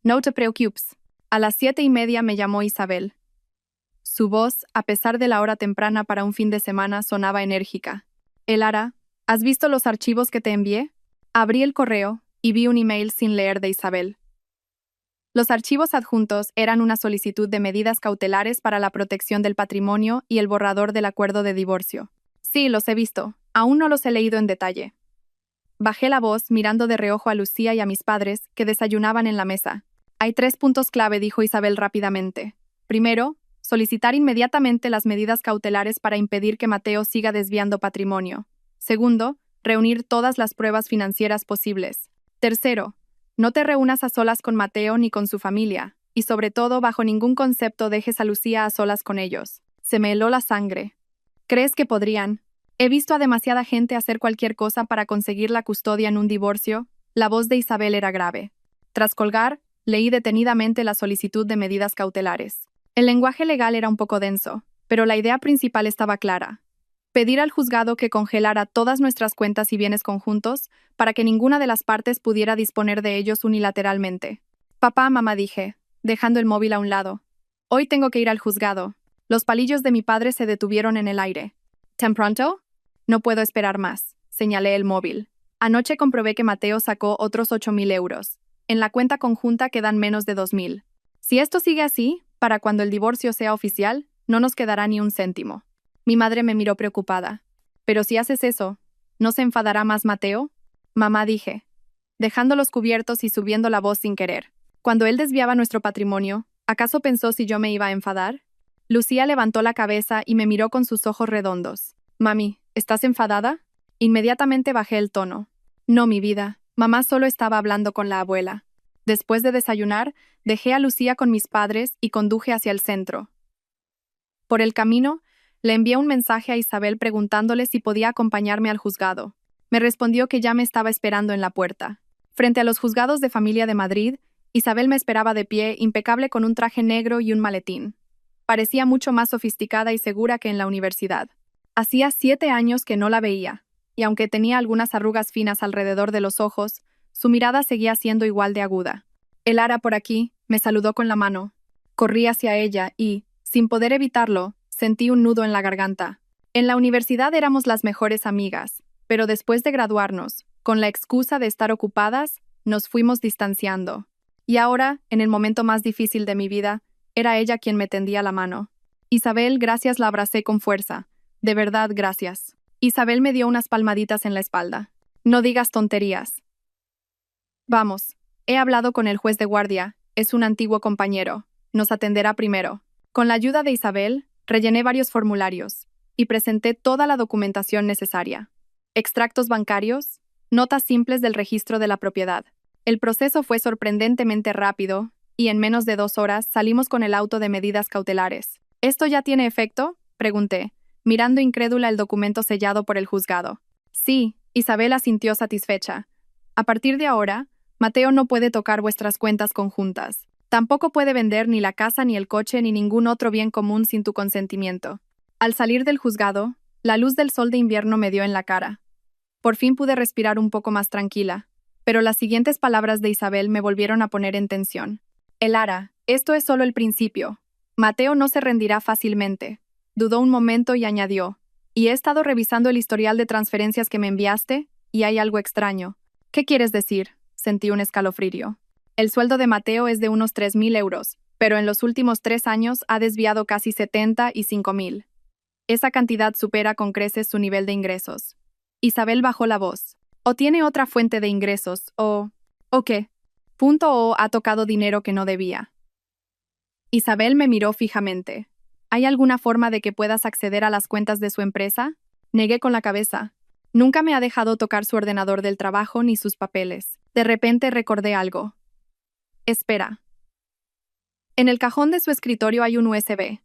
No te preocupes. A las 7:30 me llamó Isabel. Su voz, a pesar de la hora temprana para un fin de semana, sonaba enérgica. Elara, ¿has visto los archivos que te envié? Abrí el correo y vi un email sin leer de Isabel. Los archivos adjuntos eran una solicitud de medidas cautelares para la protección del patrimonio y el borrador del acuerdo de divorcio. Sí, los he visto. Aún no los he leído en detalle. Bajé la voz mirando de reojo a Lucía y a mis padres, que desayunaban en la mesa. Hay 3 puntos clave, dijo Isabel rápidamente. Primero, solicitar inmediatamente las medidas cautelares para impedir que Mateo siga desviando patrimonio. Segundo, reunir todas las pruebas financieras posibles. Tercero, no te reúnas a solas con Mateo ni con su familia, y sobre todo, bajo ningún concepto dejes a Lucía a solas con ellos. Se me heló la sangre. ¿Crees que podrían? He visto a demasiada gente hacer cualquier cosa para conseguir la custodia en un divorcio. La voz de Isabel era grave. Tras colgar, leí detenidamente la solicitud de medidas cautelares. El lenguaje legal era un poco denso, pero la idea principal estaba clara. Pedir al juzgado que congelara todas nuestras cuentas y bienes conjuntos para que ninguna de las partes pudiera disponer de ellos unilateralmente. Papá, mamá, dije, dejando el móvil a un lado. Hoy tengo que ir al juzgado. Los palillos de mi padre se detuvieron en el aire. ¿Tan pronto? No puedo esperar más, señalé el móvil. Anoche comprobé que Mateo sacó otros 8.000 euros. En la cuenta conjunta quedan menos de 2.000. Si esto sigue así, para cuando el divorcio sea oficial, no nos quedará ni un céntimo. Mi madre me miró preocupada. Pero si haces eso, ¿no se enfadará más Mateo? Mamá, dije, dejando los cubiertos y subiendo la voz sin querer. Cuando él desviaba nuestro patrimonio, ¿acaso pensó si yo me iba a enfadar? Lucía levantó la cabeza y me miró con sus ojos redondos. Mami, ¿estás enfadada? Inmediatamente bajé el tono. No, mi vida, mamá solo estaba hablando con la abuela. Después de desayunar, dejé a Lucía con mis padres y conduje hacia el centro. Por el camino, le envié un mensaje a Isabel preguntándole si podía acompañarme al juzgado. Me respondió que ya me estaba esperando en la puerta. Frente a los juzgados de familia de Madrid, Isabel me esperaba de pie, impecable con un traje negro y un maletín. Parecía mucho más sofisticada y segura que en la universidad. Hacía 7 años que no la veía, y aunque tenía algunas arrugas finas alrededor de los ojos, su mirada seguía siendo igual de aguda. Lara, por aquí, me saludó con la mano. Corrí hacia ella y, sin poder evitarlo, sentí un nudo en la garganta. En la universidad éramos las mejores amigas, pero después de graduarnos, con la excusa de estar ocupadas, nos fuimos distanciando. Y ahora, en el momento más difícil de mi vida, era ella quien me tendía la mano. Isabel, gracias, la abracé con fuerza. De verdad, gracias. Isabel me dio unas palmaditas en la espalda. No digas tonterías. Vamos, he hablado con el juez de guardia, es un antiguo compañero. Nos atenderá primero. Con la ayuda de Isabel, rellené varios formularios y presenté toda la documentación necesaria. Extractos bancarios, notas simples del registro de la propiedad. El proceso fue sorprendentemente rápido y en menos de 2 horas salimos con el auto de medidas cautelares. ¿Esto ya tiene efecto?, pregunté, mirando incrédula el documento sellado por el juzgado. Sí, Isabel asintió satisfecha. A partir de ahora, Mateo no puede tocar vuestras cuentas conjuntas. Tampoco puede vender ni la casa ni el coche ni ningún otro bien común sin tu consentimiento. Al salir del juzgado, la luz del sol de invierno me dio en la cara. Por fin pude respirar un poco más tranquila, pero las siguientes palabras de Isabel me volvieron a poner en tensión. Lara, esto es solo el principio. Mateo no se rendirá fácilmente. Dudó un momento y añadió, y he estado revisando el historial de transferencias que me enviaste, y hay algo extraño. ¿Qué quieres decir? Sentí un escalofrío. El sueldo de Mateo es de unos 3.000 euros, pero en los últimos 3 años ha desviado casi 70 y 5.000. Esa cantidad supera con creces su nivel de ingresos. Isabel bajó la voz. O tiene otra fuente de ingresos, ¿O qué? O ha tocado dinero que no debía. Isabel me miró fijamente. ¿Hay alguna forma de que puedas acceder a las cuentas de su empresa? Negué con la cabeza. Nunca me ha dejado tocar su ordenador del trabajo ni sus papeles. De repente recordé algo. Espera. En el cajón de su escritorio hay un USB.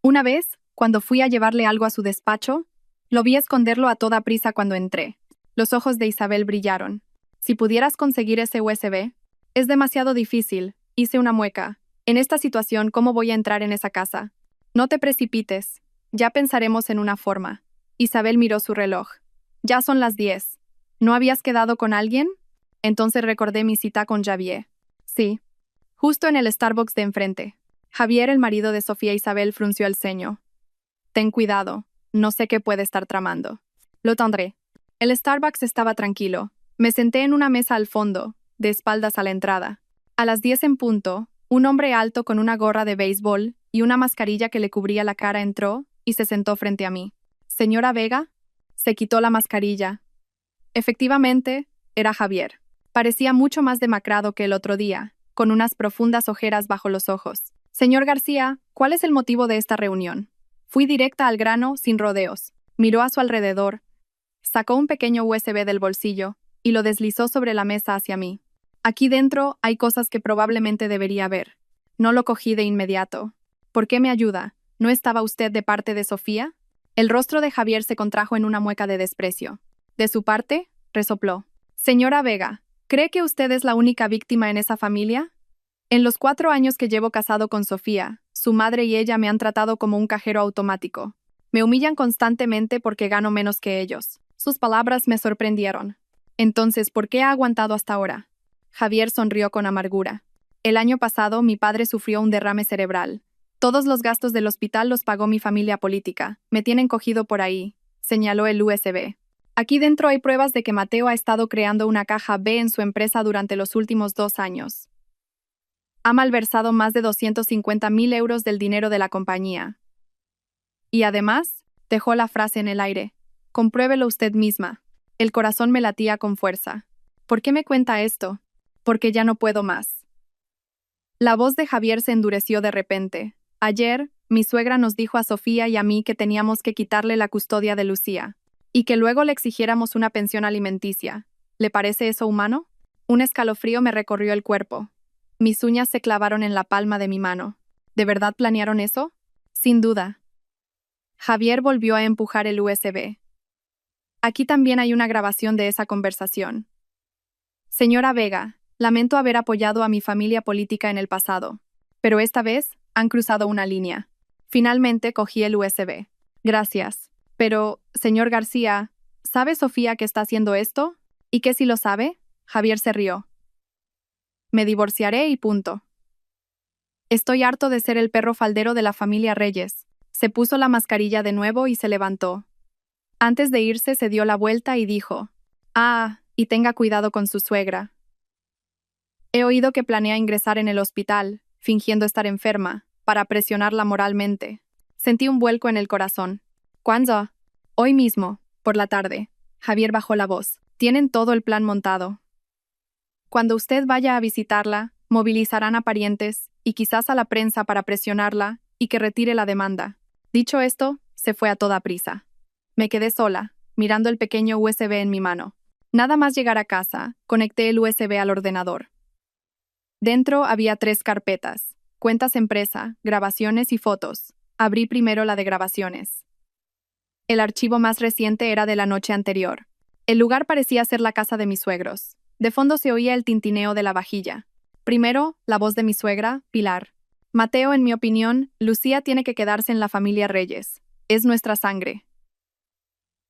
Una vez, cuando fui a llevarle algo a su despacho, lo vi esconderlo a toda prisa cuando entré. Los ojos de Isabel brillaron. Si pudieras conseguir ese USB, es demasiado difícil, hice una mueca. En esta situación, ¿cómo voy a entrar en esa casa? No te precipites, ya pensaremos en una forma. Isabel miró su reloj. Ya son las 10. ¿No habías quedado con alguien? Entonces recordé mi cita con Javier. Sí. Justo en el Starbucks de enfrente. Javier, el marido de Sofía Isabel, frunció el ceño. Ten cuidado, no sé qué puede estar tramando. Lo tendré. El Starbucks estaba tranquilo. Me senté en una mesa al fondo, de espaldas a la entrada. A las 10 en punto, un hombre alto con una gorra de béisbol y una mascarilla que le cubría la cara entró y se sentó frente a mí. ¿Señora Vega? Se quitó la mascarilla. Efectivamente, era Javier. Parecía mucho más demacrado que el otro día, con unas profundas ojeras bajo los ojos. Señor García, ¿cuál es el motivo de esta reunión? Fui directa al grano, sin rodeos. Miró a su alrededor. Sacó un pequeño USB del bolsillo y lo deslizó sobre la mesa hacia mí. Aquí dentro hay cosas que probablemente debería ver. No lo cogí de inmediato. ¿Por qué me ayuda? ¿No estaba usted de parte de Sofía? El rostro de Javier se contrajo en una mueca de desprecio. De su parte, resopló. Señora Vega, ¿cree que usted es la única víctima en esa familia? En los 4 años que llevo casado con Sofía, su madre y ella me han tratado como un cajero automático. Me humillan constantemente porque gano menos que ellos. Sus palabras me sorprendieron. Entonces, ¿por qué ha aguantado hasta ahora? Javier sonrió con amargura. El año pasado mi padre sufrió un derrame cerebral. Todos los gastos del hospital los pagó mi familia política. Me tienen cogido por ahí, señaló el USB. Aquí dentro hay pruebas de que Mateo ha estado creando una caja B en su empresa durante los últimos 2 años. Ha malversado más de 250.000 euros del dinero de la compañía. Y además, dejó la frase en el aire. Compruébelo usted misma. El corazón me latía con fuerza. ¿Por qué me cuenta esto? Porque ya no puedo más. La voz de Javier se endureció de repente. Ayer, mi suegra nos dijo a Sofía y a mí que teníamos que quitarle la custodia de Lucía, y que luego le exigiéramos una pensión alimenticia. ¿Le parece eso humano? Un escalofrío me recorrió el cuerpo. Mis uñas se clavaron en la palma de mi mano. ¿De verdad planearon eso? Sin duda. Javier volvió a empujar el USB. Aquí también hay una grabación de esa conversación. Señora Vega, lamento haber apoyado a mi familia política en el pasado, pero esta vez han cruzado una línea. Finalmente cogí el USB. Gracias. Pero, señor García, ¿sabe Sofía que está haciendo esto? ¿Y qué si lo sabe? Javier se rió. Me divorciaré y punto. Estoy harto de ser el perro faldero de la familia Reyes. Se puso la mascarilla de nuevo y se levantó. Antes de irse se dio la vuelta y dijo, y tenga cuidado con su suegra. He oído que planea ingresar en el hospital, fingiendo estar enferma, para presionarla moralmente. Sentí un vuelco en el corazón. ¿Cuándo? Hoy mismo, por la tarde. Javier bajó la voz. Tienen todo el plan montado. Cuando usted vaya a visitarla, movilizarán a parientes y quizás a la prensa para presionarla y que retire la demanda. Dicho esto, se fue a toda prisa. Me quedé sola, mirando el pequeño USB en mi mano. Nada más llegar a casa, conecté el USB al ordenador. Dentro había 3 carpetas: cuentas empresa, grabaciones y fotos. Abrí primero la de grabaciones. El archivo más reciente era de la noche anterior. El lugar parecía ser la casa de mis suegros. De fondo se oía el tintineo de la vajilla. Primero, la voz de mi suegra, Pilar. Mateo, en mi opinión, Lucía tiene que quedarse en la familia Reyes. Es nuestra sangre.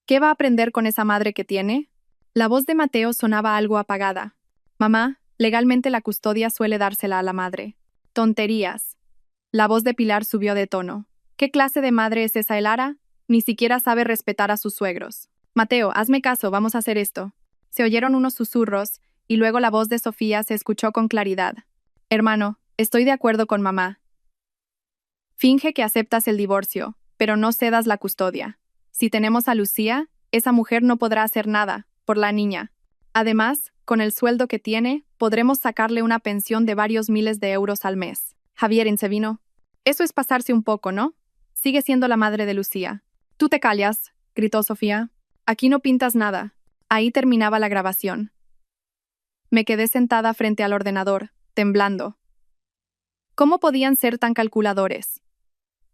¿Qué va a aprender con esa madre que tiene? La voz de Mateo sonaba algo apagada. Mamá, legalmente la custodia suele dársela a la madre. Tonterías. La voz de Pilar subió de tono. ¿Qué clase de madre es esa Elara? Ni siquiera sabe respetar a sus suegros. Mateo, hazme caso, vamos a hacer esto. Se oyeron unos susurros, y luego la voz de Sofía se escuchó con claridad. Hermano, estoy de acuerdo con mamá. Finge que aceptas el divorcio, pero no cedas la custodia. Si tenemos a Lucía, esa mujer no podrá hacer nada, por la niña. Además, con el sueldo que tiene, podremos sacarle una pensión de varios miles de euros al mes. Javier intervino. Eso es pasarse un poco, ¿no? Sigue siendo la madre de Lucía. Tú te callas, gritó Sofía. Aquí no pintas nada. Ahí terminaba la grabación. Me quedé sentada frente al ordenador, temblando. ¿Cómo podían ser tan calculadores?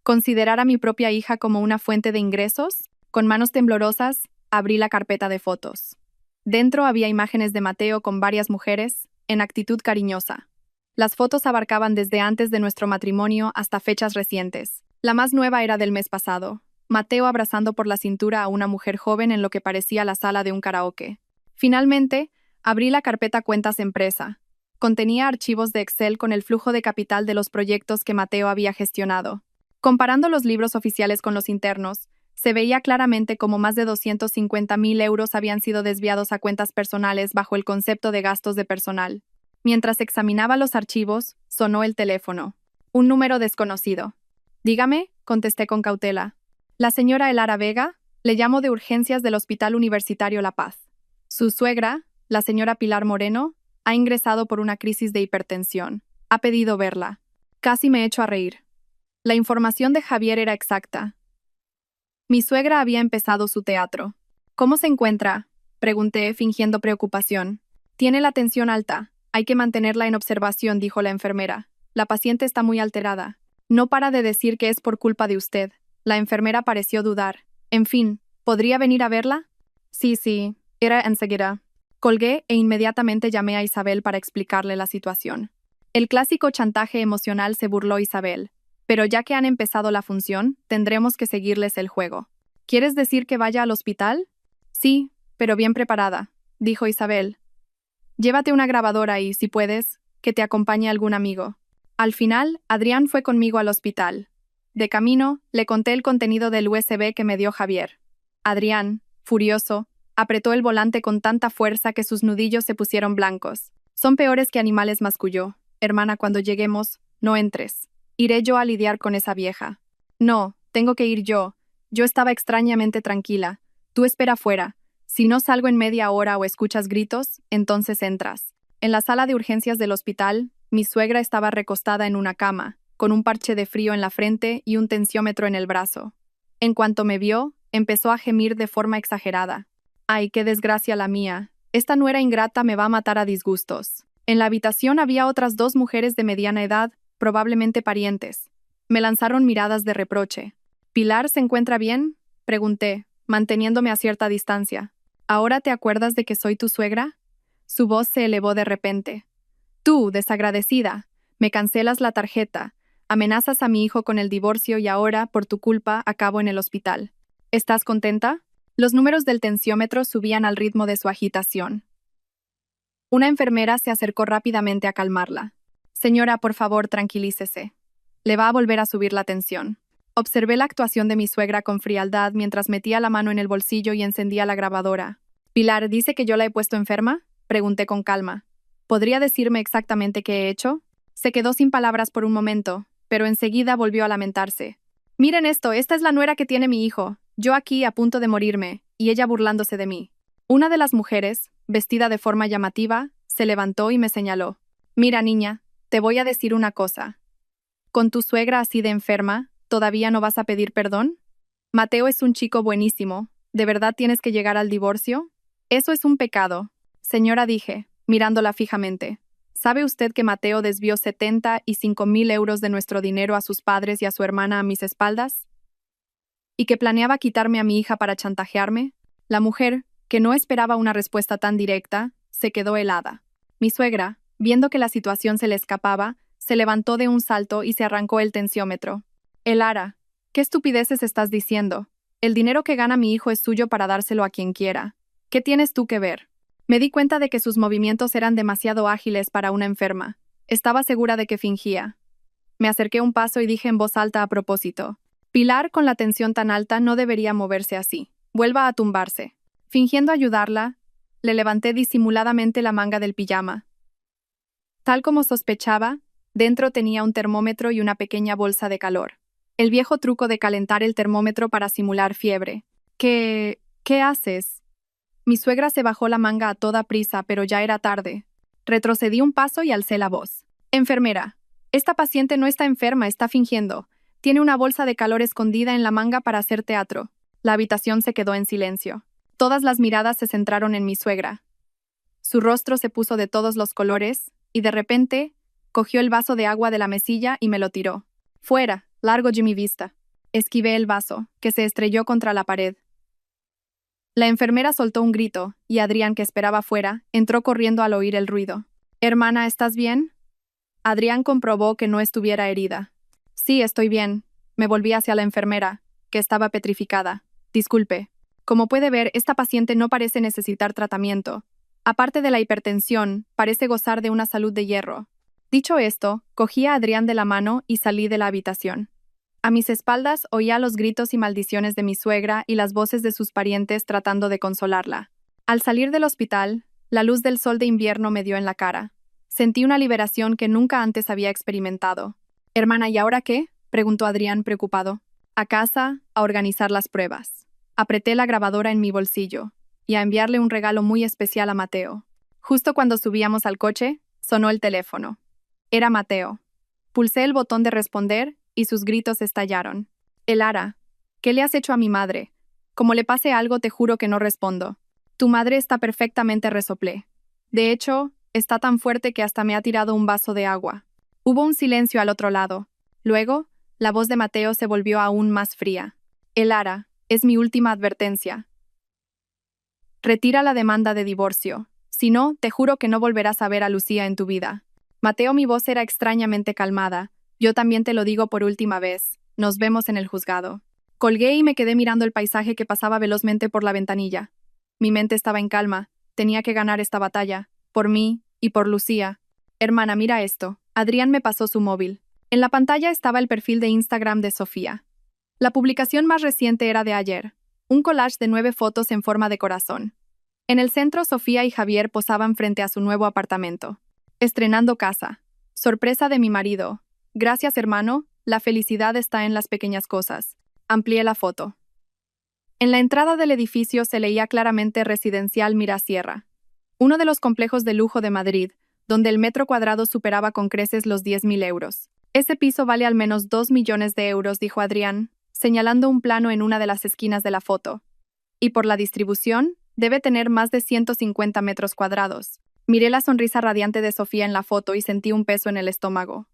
¿Considerar a mi propia hija como una fuente de ingresos? Con manos temblorosas, abrí la carpeta de fotos. Dentro había imágenes de Mateo con varias mujeres, en actitud cariñosa. Las fotos abarcaban desde antes de nuestro matrimonio hasta fechas recientes. La más nueva era del mes pasado. Mateo abrazando por la cintura a una mujer joven en lo que parecía la sala de un karaoke. Finalmente, abrí la carpeta Cuentas Empresa. Contenía archivos de Excel con el flujo de capital de los proyectos que Mateo había gestionado. Comparando los libros oficiales con los internos, se veía claramente cómo más de 250.000 euros habían sido desviados a cuentas personales bajo el concepto de gastos de personal. Mientras examinaba los archivos, sonó el teléfono. Un número desconocido. Dígame, contesté con cautela. La señora Elara Vega, le llamo de urgencias del Hospital Universitario La Paz. Su suegra, la señora Pilar Moreno, ha ingresado por una crisis de hipertensión. Ha pedido verla. Casi me echo a reír. La información de Javier era exacta. Mi suegra había empezado su teatro. ¿Cómo se encuentra?, pregunté, fingiendo preocupación. Tiene la tensión alta. Hay que mantenerla en observación, dijo la enfermera. La paciente está muy alterada. No para de decir que es por culpa de usted. La enfermera pareció dudar. En fin, ¿podría venir a verla? Sí, era enseguida. Colgué e inmediatamente llamé a Isabel para explicarle la situación. El clásico chantaje emocional, se burló Isabel. Pero ya que han empezado la función, tendremos que seguirles el juego. ¿Quieres decir que vaya al hospital? Sí, pero bien preparada, dijo Isabel. Llévate una grabadora y, si puedes, que te acompañe algún amigo. Al final, Adrián fue conmigo al hospital. De camino, le conté el contenido del USB que me dio Javier. Adrián, furioso, apretó el volante con tanta fuerza que sus nudillos se pusieron blancos. Son peores que animales, masculló. Hermana, cuando lleguemos, no entres. Iré yo a lidiar con esa vieja. No, tengo que ir yo. Yo estaba extrañamente tranquila. Tú espera fuera. Si no salgo en media hora o escuchas gritos, entonces entras. En la sala de urgencias del hospital, mi suegra estaba recostada en una cama, con un parche de frío en la frente y un tensiómetro en el brazo. En cuanto me vio, empezó a gemir de forma exagerada. Ay, qué desgracia la mía. Esta nuera ingrata me va a matar a disgustos. En la habitación había otras 2 mujeres de mediana edad, probablemente parientes. Me lanzaron miradas de reproche. ¿Pilar se encuentra bien?, pregunté, manteniéndome a cierta distancia. ¿Ahora te acuerdas de que soy tu suegra? Su voz se elevó de repente. Tú, desagradecida, me cancelas la tarjeta, amenazas a mi hijo con el divorcio y ahora, por tu culpa, acabo en el hospital. ¿Estás contenta? Los números del tensiómetro subían al ritmo de su agitación. Una enfermera se acercó rápidamente a calmarla. Señora, por favor, tranquilícese. Le va a volver a subir la tensión. Observé la actuación de mi suegra con frialdad mientras metía la mano en el bolsillo y encendía la grabadora. «Pilar, ¿dice que yo la he puesto enferma?», pregunté con calma. «¿Podría decirme exactamente qué he hecho?». Se quedó sin palabras por un momento, pero enseguida volvió a lamentarse. «Miren esto, esta es la nuera que tiene mi hijo. Yo aquí a punto de morirme, y ella burlándose de mí». Una de las mujeres, vestida de forma llamativa, se levantó y me señaló. «Mira, niña, te voy a decir una cosa. Con tu suegra así de enferma, ¿todavía no vas a pedir perdón? Mateo es un chico buenísimo. ¿De verdad tienes que llegar al divorcio? Eso es un pecado». Señora, dije, mirándola fijamente. ¿Sabe usted que Mateo desvió 75.000 euros de nuestro dinero a sus padres y a su hermana a mis espaldas? ¿Y que planeaba quitarme a mi hija para chantajearme? La mujer, que no esperaba una respuesta tan directa, se quedó helada. Mi suegra, viendo que la situación se le escapaba, se levantó de un salto y se arrancó el tensiómetro. «Elara, ¿qué estupideces estás diciendo? El dinero que gana mi hijo es suyo para dárselo a quien quiera. ¿Qué tienes tú que ver?». Me di cuenta de que sus movimientos eran demasiado ágiles para una enferma. Estaba segura de que fingía. Me acerqué un paso y dije en voz alta a propósito. «Pilar, con la tensión tan alta, no debería moverse así. Vuelva a tumbarse». Fingiendo ayudarla, le levanté disimuladamente la manga del pijama. Tal como sospechaba, dentro tenía un termómetro y una pequeña bolsa de calor. El viejo truco de calentar el termómetro para simular fiebre. ¿Qué haces? Mi suegra se bajó la manga a toda prisa, pero ya era tarde. Retrocedí un paso y alcé la voz. «Enfermera, esta paciente no está enferma, está fingiendo. Tiene una bolsa de calor escondida en la manga para hacer teatro». La habitación se quedó en silencio. Todas las miradas se centraron en mi suegra. Su rostro se puso de todos los colores, y de repente, cogió el vaso de agua de la mesilla y me lo tiró. «Fuera, largo de mi vista». Esquivé el vaso, que se estrelló contra la pared. La enfermera soltó un grito, y Adrián, que esperaba fuera, entró corriendo al oír el ruido. «Hermana, ¿estás bien?». Adrián comprobó que no estuviera herida. «Sí, estoy bien». Me volví hacia la enfermera, que estaba petrificada. «Disculpe. Como puede ver, esta paciente no parece necesitar tratamiento. Aparte de la hipertensión, parece gozar de una salud de hierro». Dicho esto, cogí a Adrián de la mano y salí de la habitación. A mis espaldas oía los gritos y maldiciones de mi suegra y las voces de sus parientes tratando de consolarla. Al salir del hospital, la luz del sol de invierno me dio en la cara. Sentí una liberación que nunca antes había experimentado. «Hermana, ¿y ahora qué?», preguntó Adrián preocupado. «A casa, a organizar las pruebas». Apreté la grabadora en mi bolsillo y a enviarle un regalo muy especial a Mateo. Justo cuando subíamos al coche, sonó el teléfono. Era Mateo. Pulsé el botón de responder y sus gritos estallaron. «Elara, ¿qué le has hecho a mi madre? Como le pase algo, te juro que no respondo. Tu madre está perfectamente», resoplé. «De hecho, está tan fuerte que hasta me ha tirado un vaso de agua». Hubo un silencio al otro lado. Luego, la voz de Mateo se volvió aún más fría. «Elara, es mi última advertencia. Retira la demanda de divorcio. Si no, te juro que no volverás a ver a Lucía en tu vida». Mateo, mi voz era extrañamente calmada. Yo también te lo digo por última vez. Nos vemos en el juzgado. Colgué y me quedé mirando el paisaje que pasaba velozmente por la ventanilla. Mi mente estaba en calma. Tenía que ganar esta batalla. Por mí y por Lucía. Hermana, mira esto. Adrián me pasó su móvil. En la pantalla estaba el perfil de Instagram de Sofía. La publicación más reciente era de ayer. Un collage de 9 fotos en forma de corazón. En el centro, Sofía y Javier posaban frente a su nuevo apartamento. Estrenando casa. Sorpresa de mi marido. Gracias, hermano. La felicidad está en las pequeñas cosas. Amplié la foto. En la entrada del edificio se leía claramente Residencial Mirasierra, uno de los complejos de lujo de Madrid, donde el metro cuadrado superaba con creces los 10.000 euros. Ese piso vale al menos 2 millones de euros, dijo Adrián, señalando un plano en una de las esquinas de la foto. Y por la distribución, debe tener más de 150 metros cuadrados. Miré la sonrisa radiante de Sofía en la foto y sentí un peso en el estómago.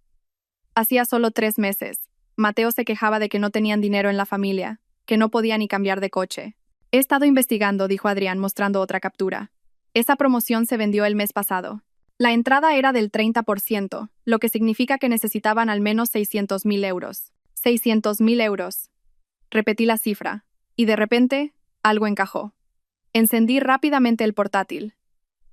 Hacía solo 3 meses. Mateo se quejaba de que no tenían dinero en la familia, que no podía ni cambiar de coche. He estado investigando, dijo Adrián mostrando otra captura. Esa promoción se vendió el mes pasado. La entrada era del 30%, lo que significa que necesitaban al menos 600.000 euros. 600.000 euros. Repetí la cifra, y de repente, algo encajó. Encendí rápidamente el portátil.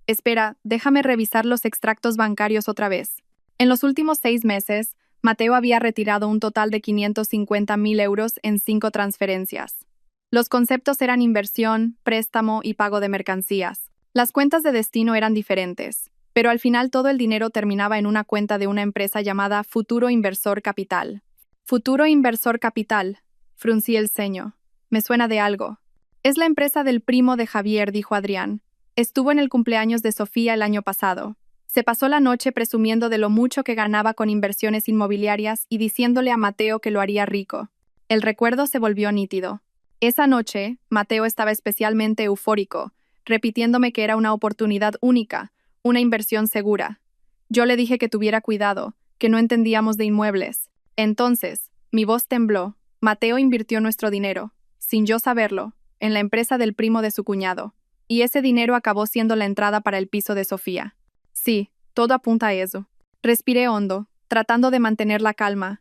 Espera, déjame revisar los extractos bancarios otra vez. En los últimos 6 meses, Mateo había retirado un total de 550.000 euros en 5 transferencias. Los conceptos eran inversión, préstamo y pago de mercancías. Las cuentas de destino eran diferentes, pero al final todo el dinero terminaba en una cuenta de una empresa llamada Futuro Inversor Capital. Futuro Inversor Capital. Fruncí el ceño. Me suena de algo. Es la empresa del primo de Javier, dijo Adrián. Estuvo en el cumpleaños de Sofía el año pasado. Se pasó la noche presumiendo de lo mucho que ganaba con inversiones inmobiliarias y diciéndole a Mateo que lo haría rico. El recuerdo se volvió nítido. Esa noche, Mateo estaba especialmente eufórico, repitiéndome que era una oportunidad única, una inversión segura. Yo le dije que tuviera cuidado, que no entendíamos de inmuebles. Entonces, mi voz tembló. Mateo invirtió nuestro dinero, sin yo saberlo, en la empresa del primo de su cuñado. Y ese dinero acabó siendo la entrada para el piso de Sofía. Sí, todo apunta a eso. Respiré hondo, tratando de mantener la calma.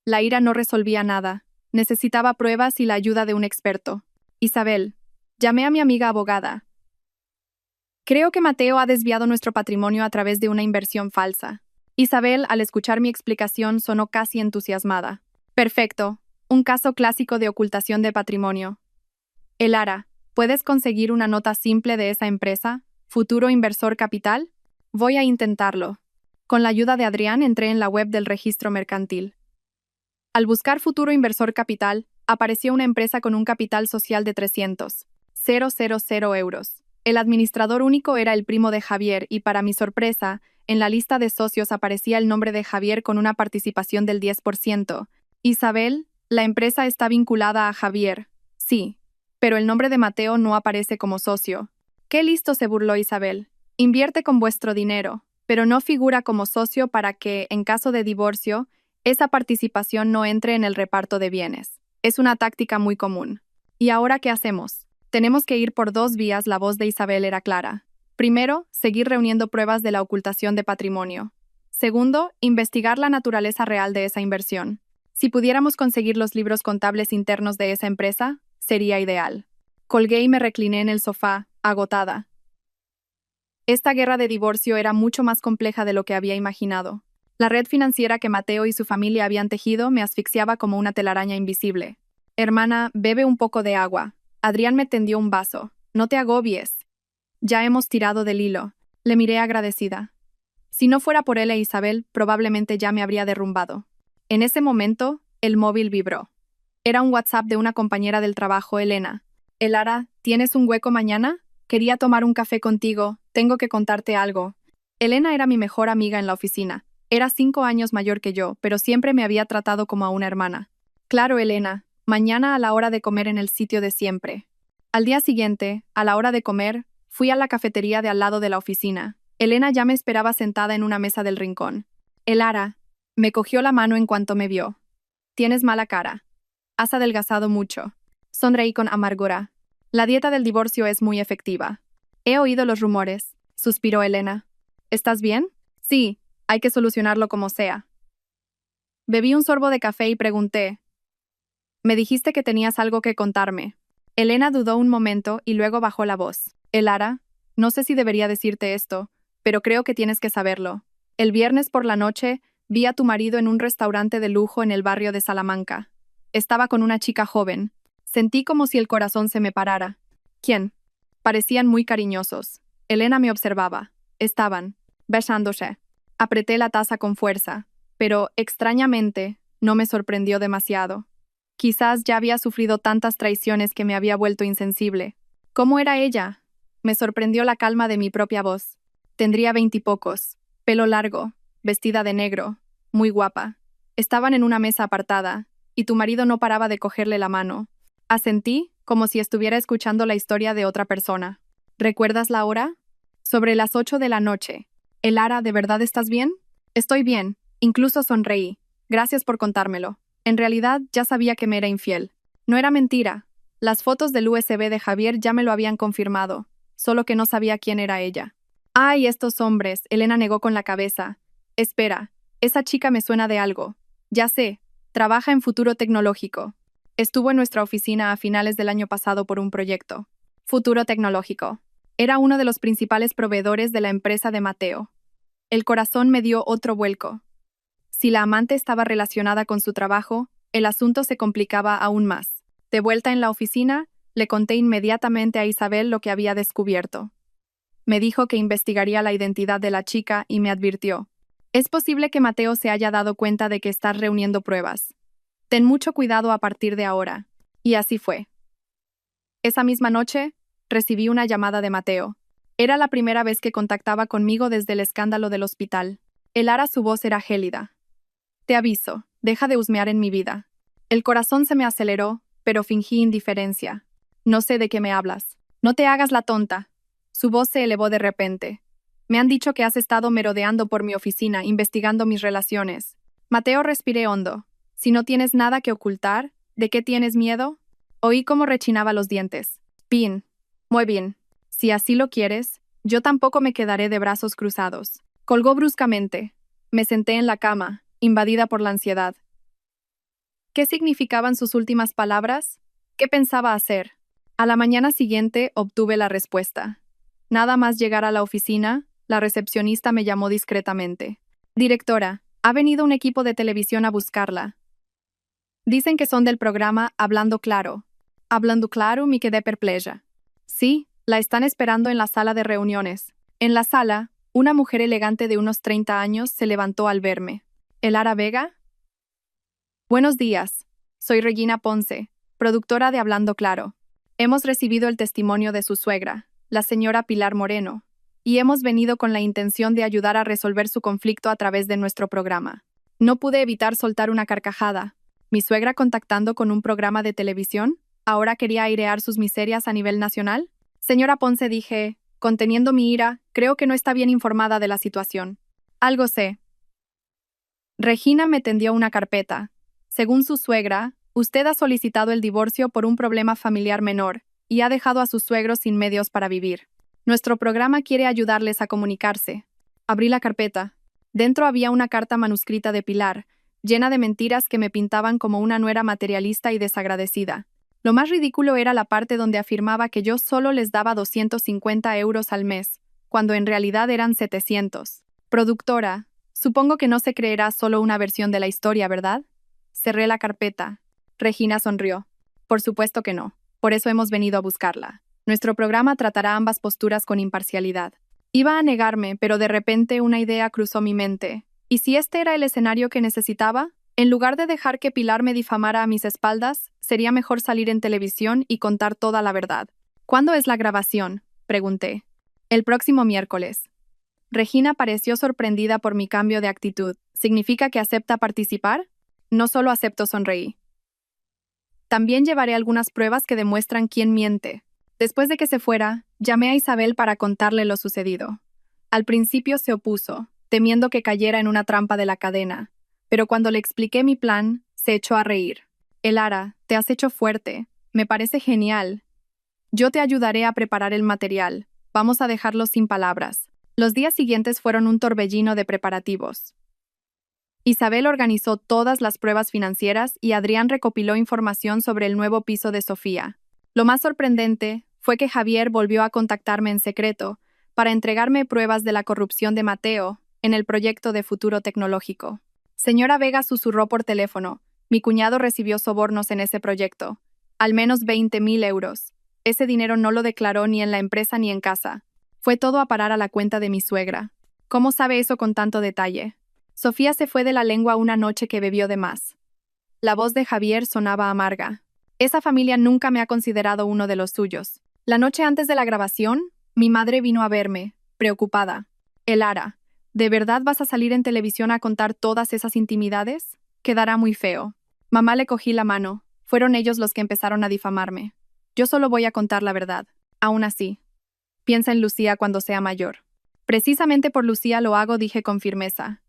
La ira no resolvía nada. Necesitaba pruebas y la ayuda de un experto. Isabel. Llamé a mi amiga abogada. Creo que Mateo ha desviado nuestro patrimonio a través de una inversión falsa. Isabel, al escuchar mi explicación, sonó casi entusiasmada. Perfecto. Un caso clásico de ocultación de patrimonio. Elara, ¿puedes conseguir una nota simple de esa empresa? ¿Futuro Inversor Capital? Voy a intentarlo. Con la ayuda de Adrián entré en la web del registro mercantil. Al buscar Futuro Inversor Capital, apareció una empresa con un capital social de 300.000 euros. El administrador único era el primo de Javier y, para mi sorpresa, en la lista de socios aparecía el nombre de Javier con una participación del 10%. Isabel, la empresa está vinculada a Javier. Sí, pero el nombre de Mateo no aparece como socio. ¡Qué listo!, se burló Isabel. Invierte con vuestro dinero, pero no figura como socio para que, en caso de divorcio, esa participación no entre en el reparto de bienes. Es una táctica muy común. ¿Y ahora qué hacemos? Tenemos que ir por 2 vías, la voz de Isabel era clara. Primero, seguir reuniendo pruebas de la ocultación de patrimonio. Segundo, investigar la naturaleza real de esa inversión. Si pudiéramos conseguir los libros contables internos de esa empresa, sería ideal. Colgué y me recliné en el sofá, agotada. Esta guerra de divorcio era mucho más compleja de lo que había imaginado. La red financiera que Mateo y su familia habían tejido me asfixiaba como una telaraña invisible. Hermana, bebe un poco de agua. Adrián me tendió un vaso. No te agobies. Ya hemos tirado del hilo. Le miré agradecida. Si no fuera por él e Isabel, probablemente ya me habría derrumbado. En ese momento, el móvil vibró. Era un WhatsApp de una compañera del trabajo, Elena. Elara, ¿tienes un hueco mañana? Quería tomar un café contigo. Tengo que contarte algo. Elena era mi mejor amiga en la oficina. Era 5 años mayor que yo, pero siempre me había tratado como a una hermana. Claro, Elena. Mañana a la hora de comer en el sitio de siempre. Al día siguiente, a la hora de comer, fui a la cafetería de al lado de la oficina. Elena ya me esperaba sentada en una mesa del rincón. Elara. Me cogió la mano en cuanto me vio. Tienes mala cara. Has adelgazado mucho. Sonreí con amargura. La dieta del divorcio es muy efectiva. He oído los rumores, suspiró Elena. ¿Estás bien? Sí, Hay que solucionarlo como sea. Bebí un sorbo de café y pregunté, me dijiste que tenías algo que contarme. Elena dudó un momento y luego bajó la voz. Elara, no sé si debería decirte esto, pero creo que tienes que saberlo. El viernes por la noche vi a tu marido en un restaurante de lujo en el barrio de Salamanca. Estaba con una chica joven. Sentí como si el corazón se me parara. ¿Quién? Parecían muy cariñosos. Elena me observaba. Estaban besándose. Apreté la taza con fuerza, pero, extrañamente, no me sorprendió demasiado. Quizás ya había sufrido tantas traiciones que me había vuelto insensible. ¿Cómo era ella? Me sorprendió la calma de mi propia voz. Tendría 20 y pocos, pelo largo, vestida de negro, muy guapa. Estaban en una mesa apartada, y tu marido no paraba de cogerle la mano. Asentí, como si estuviera escuchando la historia de otra persona. ¿Recuerdas la hora? Sobre las 8 de la noche. Elara, ¿de verdad estás bien? Estoy bien, incluso sonreí. Gracias por contármelo. En realidad, ya sabía que me era infiel. No era mentira. Las fotos del USB de Javier ya me lo habían confirmado, solo que no sabía quién era ella. ¡Ay, estos hombres! Elena negó con la cabeza. Espera, esa chica me suena de algo. Ya sé, trabaja en Futuro Tecnológico. Estuvo en nuestra oficina a finales del año pasado por un proyecto. Futuro Tecnológico. Era uno de los principales proveedores de la empresa de Mateo. El corazón me dio otro vuelco. Si la amante estaba relacionada con su trabajo, el asunto se complicaba aún más. De vuelta en la oficina, le conté inmediatamente a Isabel lo que había descubierto. Me dijo que investigaría la identidad de la chica y me advirtió. Es posible que Mateo se haya dado cuenta de que estás reuniendo pruebas. Ten mucho cuidado a partir de ahora. Y así fue. Esa misma noche, recibí una llamada de Mateo. Era la primera vez que contactaba conmigo desde el escándalo del hospital. Su voz era gélida. Te aviso, deja de husmear en mi vida. El corazón se me aceleró, pero fingí indiferencia. No sé de qué me hablas. No te hagas la tonta. Su voz se elevó de repente. Me han dicho que has estado merodeando por mi oficina, investigando mis relaciones. Mateo, respiré hondo. Si no tienes nada que ocultar, ¿de qué tienes miedo? Oí cómo rechinaba los dientes. Bien. Muy bien. Si así lo quieres, yo tampoco me quedaré de brazos cruzados. Colgó bruscamente. Me senté en la cama, invadida por la ansiedad. ¿Qué significaban sus últimas palabras? ¿Qué pensaba hacer? A la mañana siguiente obtuve la respuesta. Nada más llegar a la oficina, la recepcionista me llamó discretamente. Directora, ha venido un equipo de televisión a buscarla. Dicen que son del programa Hablando Claro. Hablando Claro, me quedé perpleja. Sí, la están esperando en la sala de reuniones. En la sala, una mujer elegante de unos 30 años se levantó al verme. ¿Elara Vega? Buenos días. Soy Regina Ponce, productora de Hablando Claro. Hemos recibido el testimonio de su suegra, la señora Pilar Moreno, y hemos venido con la intención de ayudar a resolver su conflicto a través de nuestro programa. No pude evitar soltar una carcajada. ¿Mi suegra contactando con un programa de televisión? ¿Ahora quería airear sus miserias a nivel nacional? Señora Ponce, dije, conteniendo mi ira, creo que no está bien informada de la situación. Algo sé. Regina me tendió una carpeta. Según su suegra, usted ha solicitado el divorcio por un problema familiar menor y ha dejado a sus suegros sin medios para vivir. Nuestro programa quiere ayudarles a comunicarse. Abrí la carpeta. Dentro había una carta manuscrita de Pilar, llena de mentiras que me pintaban como una nuera materialista y desagradecida. Lo más ridículo era la parte donde afirmaba que yo solo les daba 250 euros al mes, cuando en realidad eran 700. Productora, supongo que no se creerá solo una versión de la historia, ¿verdad? Cerré la carpeta. Regina sonrió. Por supuesto que no. Por eso hemos venido a buscarla. Nuestro programa tratará ambas posturas con imparcialidad. Iba a negarme, pero de repente una idea cruzó mi mente. ¿Y si este era el escenario que necesitaba? En lugar de dejar que Pilar me difamara a mis espaldas, sería mejor salir en televisión y contar toda la verdad. ¿Cuándo es la grabación?, pregunté. El próximo miércoles. Regina pareció sorprendida por mi cambio de actitud. ¿Significa que acepta participar? No solo acepto, sonreí. También llevaré algunas pruebas que demuestran quién miente. Después de que se fuera, llamé a Isabel para contarle lo sucedido. Al principio se opuso, temiendo que cayera en una trampa de la cadena, pero cuando le expliqué mi plan, se echó a reír. Elara, te has hecho fuerte. Me parece genial. Yo te ayudaré a preparar el material. Vamos a dejarlo sin palabras. Los días siguientes fueron un torbellino de preparativos. Isabel organizó todas las pruebas financieras y Adrián recopiló información sobre el nuevo piso de Sofía. Lo más sorprendente fue que Javier volvió a contactarme en secreto para entregarme pruebas de la corrupción de Mateo en el proyecto de futuro tecnológico. Señora Vega susurró por teléfono. Mi cuñado recibió sobornos en ese proyecto. Al menos 20.000 euros. Ese dinero no lo declaró ni en la empresa ni en casa. Fue todo a parar a la cuenta de mi suegra. ¿Cómo sabe eso con tanto detalle? Sofía se fue de la lengua una noche que bebió de más. La voz de Javier sonaba amarga. Esa familia nunca me ha considerado uno de los suyos. La noche antes de la grabación, mi madre vino a verme, preocupada. Elara, ¿de verdad vas a salir en televisión a contar todas esas intimidades? Quedará muy feo. Mamá le cogí la mano. Fueron ellos los que empezaron a difamarme. Yo solo voy a contar la verdad. Aún así. Piensa en Lucía cuando sea mayor. Precisamente por Lucía lo hago, dije con firmeza.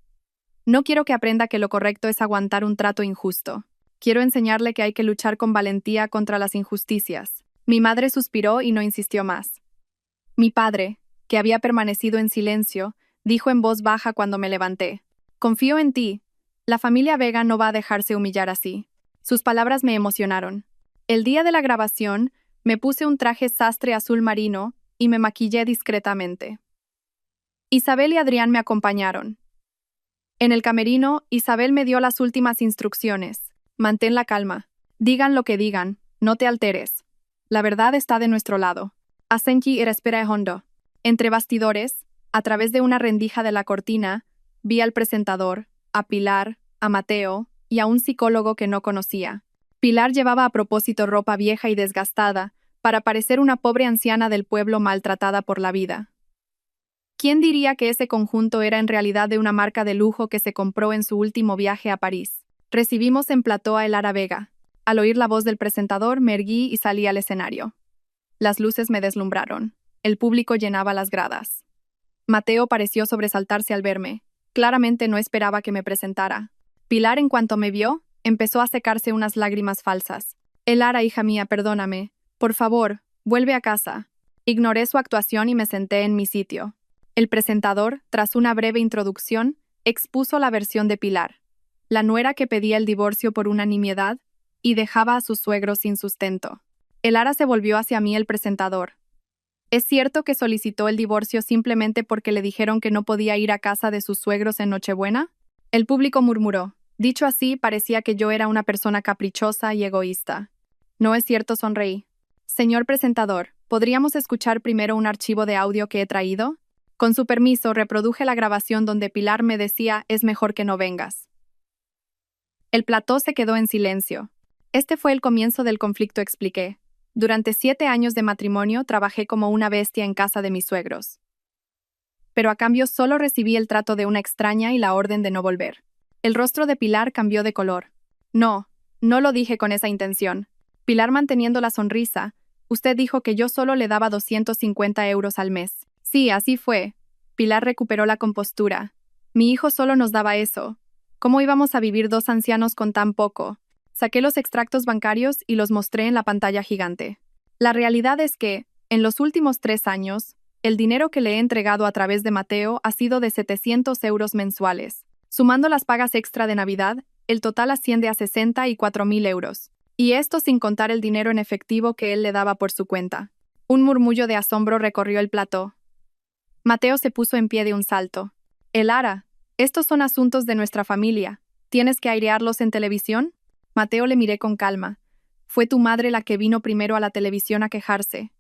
No quiero que aprenda que lo correcto es aguantar un trato injusto. Quiero enseñarle que hay que luchar con valentía contra las injusticias. Mi madre suspiró y no insistió más. Mi padre, que había permanecido en silencio, dijo en voz baja cuando me levanté. Confío en ti. La familia Vega no va a dejarse humillar así. Sus palabras me emocionaron. El día de la grabación, me puse un traje sastre azul marino y me maquillé discretamente. Isabel y Adrián me acompañaron. En el camerino, Isabel me dio las últimas instrucciones. Mantén la calma. Digan lo que digan, no te alteres. La verdad está de nuestro lado. Asenki y respira hondo. Entre bastidores, a través de una rendija de la cortina, vi al presentador, a Pilar, a Mateo y a un psicólogo que no conocía. Pilar llevaba a propósito ropa vieja y desgastada, para parecer una pobre anciana del pueblo maltratada por la vida. ¿Quién diría que ese conjunto era en realidad de una marca de lujo que se compró en su último viaje a París? Recibimos en plató a Elara Vega. Al oír la voz del presentador, me erguí y salí al escenario. Las luces me deslumbraron. El público llenaba las gradas. Mateo pareció sobresaltarse al verme. Claramente no esperaba que me presentara. Pilar, en cuanto me vio, empezó a secarse unas lágrimas falsas. Elara, hija mía, perdóname. Por favor, vuelve a casa. Ignoré su actuación y me senté en mi sitio. El presentador, tras una breve introducción, expuso la versión de Pilar, la nuera que pedía el divorcio por unanimidad y dejaba a su suegro sin sustento. Elara se volvió hacia mí el presentador. ¿Es cierto que solicitó el divorcio simplemente porque le dijeron que no podía ir a casa de sus suegros en Nochebuena? El público murmuró. Dicho así, parecía que yo era una persona caprichosa y egoísta. No es cierto, sonreí. Señor presentador, ¿podríamos escuchar primero un archivo de audio que he traído? Con su permiso, reproduje la grabación donde Pilar me decía, es mejor que no vengas. El plató se quedó en silencio. Este fue el comienzo del conflicto, expliqué. Durante 7 años de matrimonio trabajé como una bestia en casa de mis suegros. Pero a cambio solo recibí el trato de una extraña y la orden de no volver. El rostro de Pilar cambió de color. No lo dije con esa intención. Pilar, manteniendo la sonrisa, usted dijo que yo solo le daba 250 euros al mes. Sí, así fue. Pilar recuperó la compostura. Mi hijo solo nos daba eso. ¿Cómo íbamos a vivir 2 ancianos con tan poco? Saqué los extractos bancarios y los mostré en la pantalla gigante. La realidad es que, en los últimos 3 años, el dinero que le he entregado a través de Mateo ha sido de 700 euros mensuales. Sumando las pagas extra de Navidad, el total asciende a 64.000 euros. Y esto sin contar el dinero en efectivo que él le daba por su cuenta. Un murmullo de asombro recorrió el plató. Mateo se puso en pie de un salto. Elara, estos son asuntos de nuestra familia. ¿Tienes que airearlos en televisión? Mateo, le miré con calma. Fue tu madre la que vino primero a la televisión a quejarse.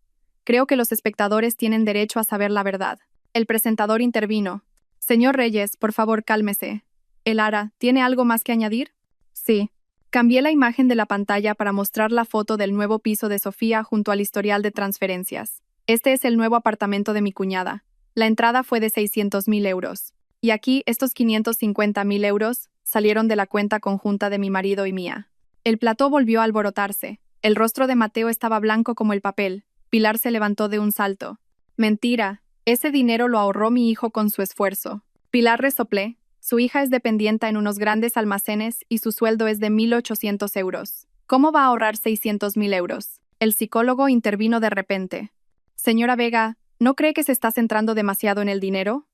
Creo que los espectadores tienen derecho a saber la verdad. El presentador intervino. Señor Reyes, por favor, cálmese. Elara, ¿tiene algo más que añadir? Sí. Cambié la imagen de la pantalla para mostrar la foto del nuevo piso de Sofía junto al historial de transferencias. Este es el nuevo apartamento de mi cuñada. La entrada fue de 600.000 euros. Y aquí, estos 550.000 euros salieron de la cuenta conjunta de mi marido y mía. El plató volvió a alborotarse. El rostro de Mateo estaba blanco como el papel. Pilar se levantó de un salto. Mentira. Ese dinero lo ahorró mi hijo con su esfuerzo. Pilar resoplé. Su hija es dependienta en unos grandes almacenes y su sueldo es de 1.800 euros. ¿Cómo va a ahorrar 600.000 euros? El psicólogo intervino de repente. Señora Vega, ¿No cree que se está centrando demasiado en el dinero?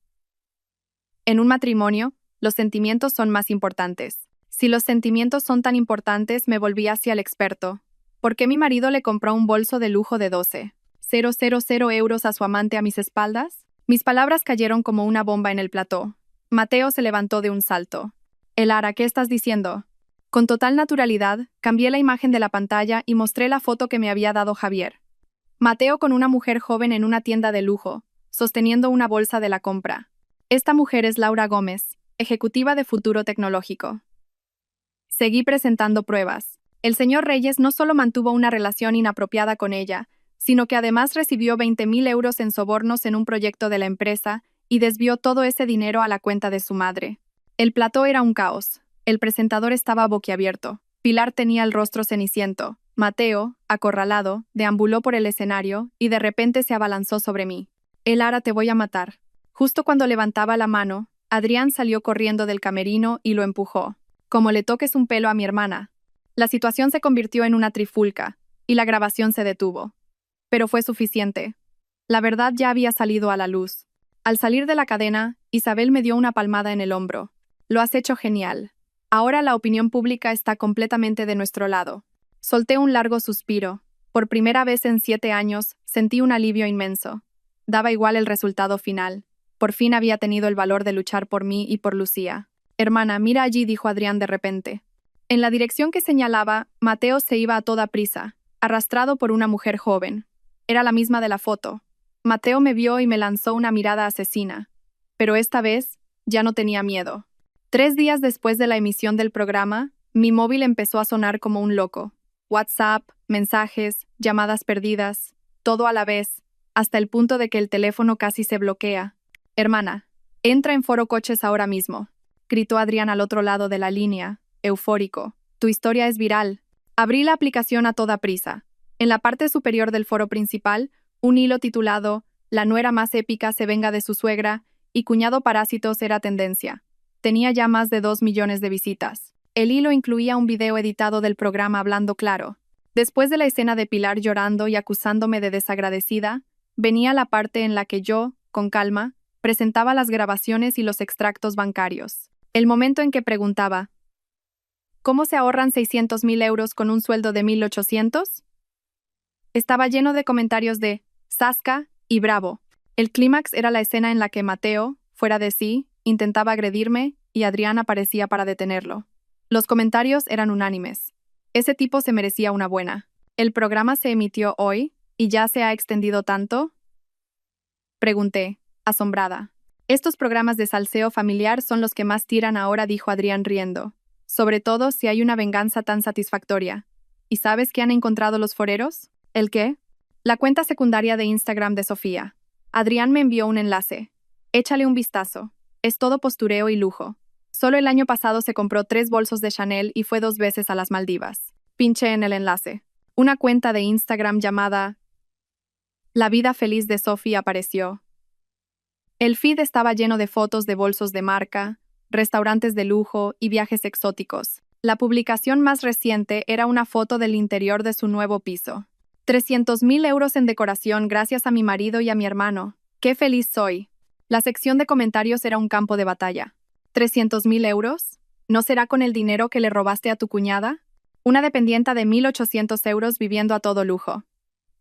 En un matrimonio, los sentimientos son más importantes. Si los sentimientos son tan importantes, me volví hacia el experto. ¿Por qué mi marido le compró un bolso de lujo de 12,000 euros a su amante a mis espaldas? Mis palabras cayeron como una bomba en el plató. Mateo se levantó de un salto. Elara, ¿qué estás diciendo? Con total naturalidad, cambié la imagen de la pantalla y mostré la foto que me había dado Javier. Mateo con una mujer joven en una tienda de lujo, sosteniendo una bolsa de la compra. Esta mujer es Laura Gómez, ejecutiva de Futuro Tecnológico. Seguí presentando pruebas. El señor Reyes no solo mantuvo una relación inapropiada con ella, sino que además recibió 20.000 euros en sobornos en un proyecto de la empresa y desvió todo ese dinero a la cuenta de su madre. El plató era un caos. El presentador estaba boquiabierto. Pilar tenía el rostro ceniciento. Mateo, acorralado, deambuló por el escenario y de repente se abalanzó sobre mí. Elara, te voy a matar. Justo cuando levantaba la mano, Adrián salió corriendo del camerino y lo empujó. Como le toques un pelo a mi hermana. La situación se convirtió en una trifulca, y la grabación se detuvo. Pero fue suficiente. La verdad ya había salido a la luz. Al salir de la cadena, Isabel me dio una palmada en el hombro. Lo has hecho genial. Ahora la opinión pública está completamente de nuestro lado. Solté un largo suspiro. Por primera vez en 7 años, sentí un alivio inmenso. Daba igual el resultado final. Por fin había tenido el valor de luchar por mí y por Lucía. Hermana, mira allí, dijo Adrián de repente. En la dirección que señalaba, Mateo se iba a toda prisa, arrastrado por una mujer joven. Era la misma de la foto. Mateo me vio y me lanzó una mirada asesina. Pero esta vez, ya no tenía miedo. 3 días después de la emisión del programa, mi móvil empezó a sonar como un loco. WhatsApp, mensajes, llamadas perdidas, todo a la vez, hasta el punto de que el teléfono casi se bloquea. Hermana, entra en Foro Coches ahora mismo, gritó Adrián al otro lado de la línea, eufórico. Tu historia es viral. Abrí la aplicación a toda prisa. En la parte superior del foro principal, un hilo titulado «La nuera más épica se venga de su suegra» y «Cuñado parásitos» era tendencia. Tenía ya más de 2 millones de visitas. El hilo incluía un video editado del programa Hablando Claro. Después de la escena de Pilar llorando y acusándome de desagradecida, venía la parte en la que yo, con calma, presentaba las grabaciones y los extractos bancarios. El momento en que preguntaba, ¿cómo se ahorran 600.000 euros con un sueldo de 1.800? Estaba lleno de comentarios de «Sasca» y «Bravo». El clímax era la escena en la que Mateo, fuera de sí, intentaba agredirme y Adrián aparecía para detenerlo. Los comentarios eran unánimes. Ese tipo se merecía una buena. ¿El programa se emitió hoy y ya se ha extendido tanto? Pregunté, asombrada. Estos programas de salseo familiar son los que más tiran ahora, dijo Adrián riendo. Sobre todo si hay una venganza tan satisfactoria. ¿Y sabes qué han encontrado los foreros? ¿El qué? La cuenta secundaria de Instagram de Sofía. Adrián me envió un enlace. Échale un vistazo. Es todo postureo y lujo. Solo el año pasado se compró 3 bolsos de Chanel y fue 2 veces a las Maldivas. Pinché en el enlace. Una cuenta de Instagram llamada La vida feliz de Sophie apareció. El feed estaba lleno de fotos de bolsos de marca, restaurantes de lujo y viajes exóticos. La publicación más reciente era una foto del interior de su nuevo piso. 300.000 euros en decoración gracias a mi marido y a mi hermano. ¡Qué feliz soy! La sección de comentarios era un campo de batalla. ¿300.000 euros? ¿No será con el dinero que le robaste a tu cuñada? Una dependienta de 1.800 euros viviendo a todo lujo.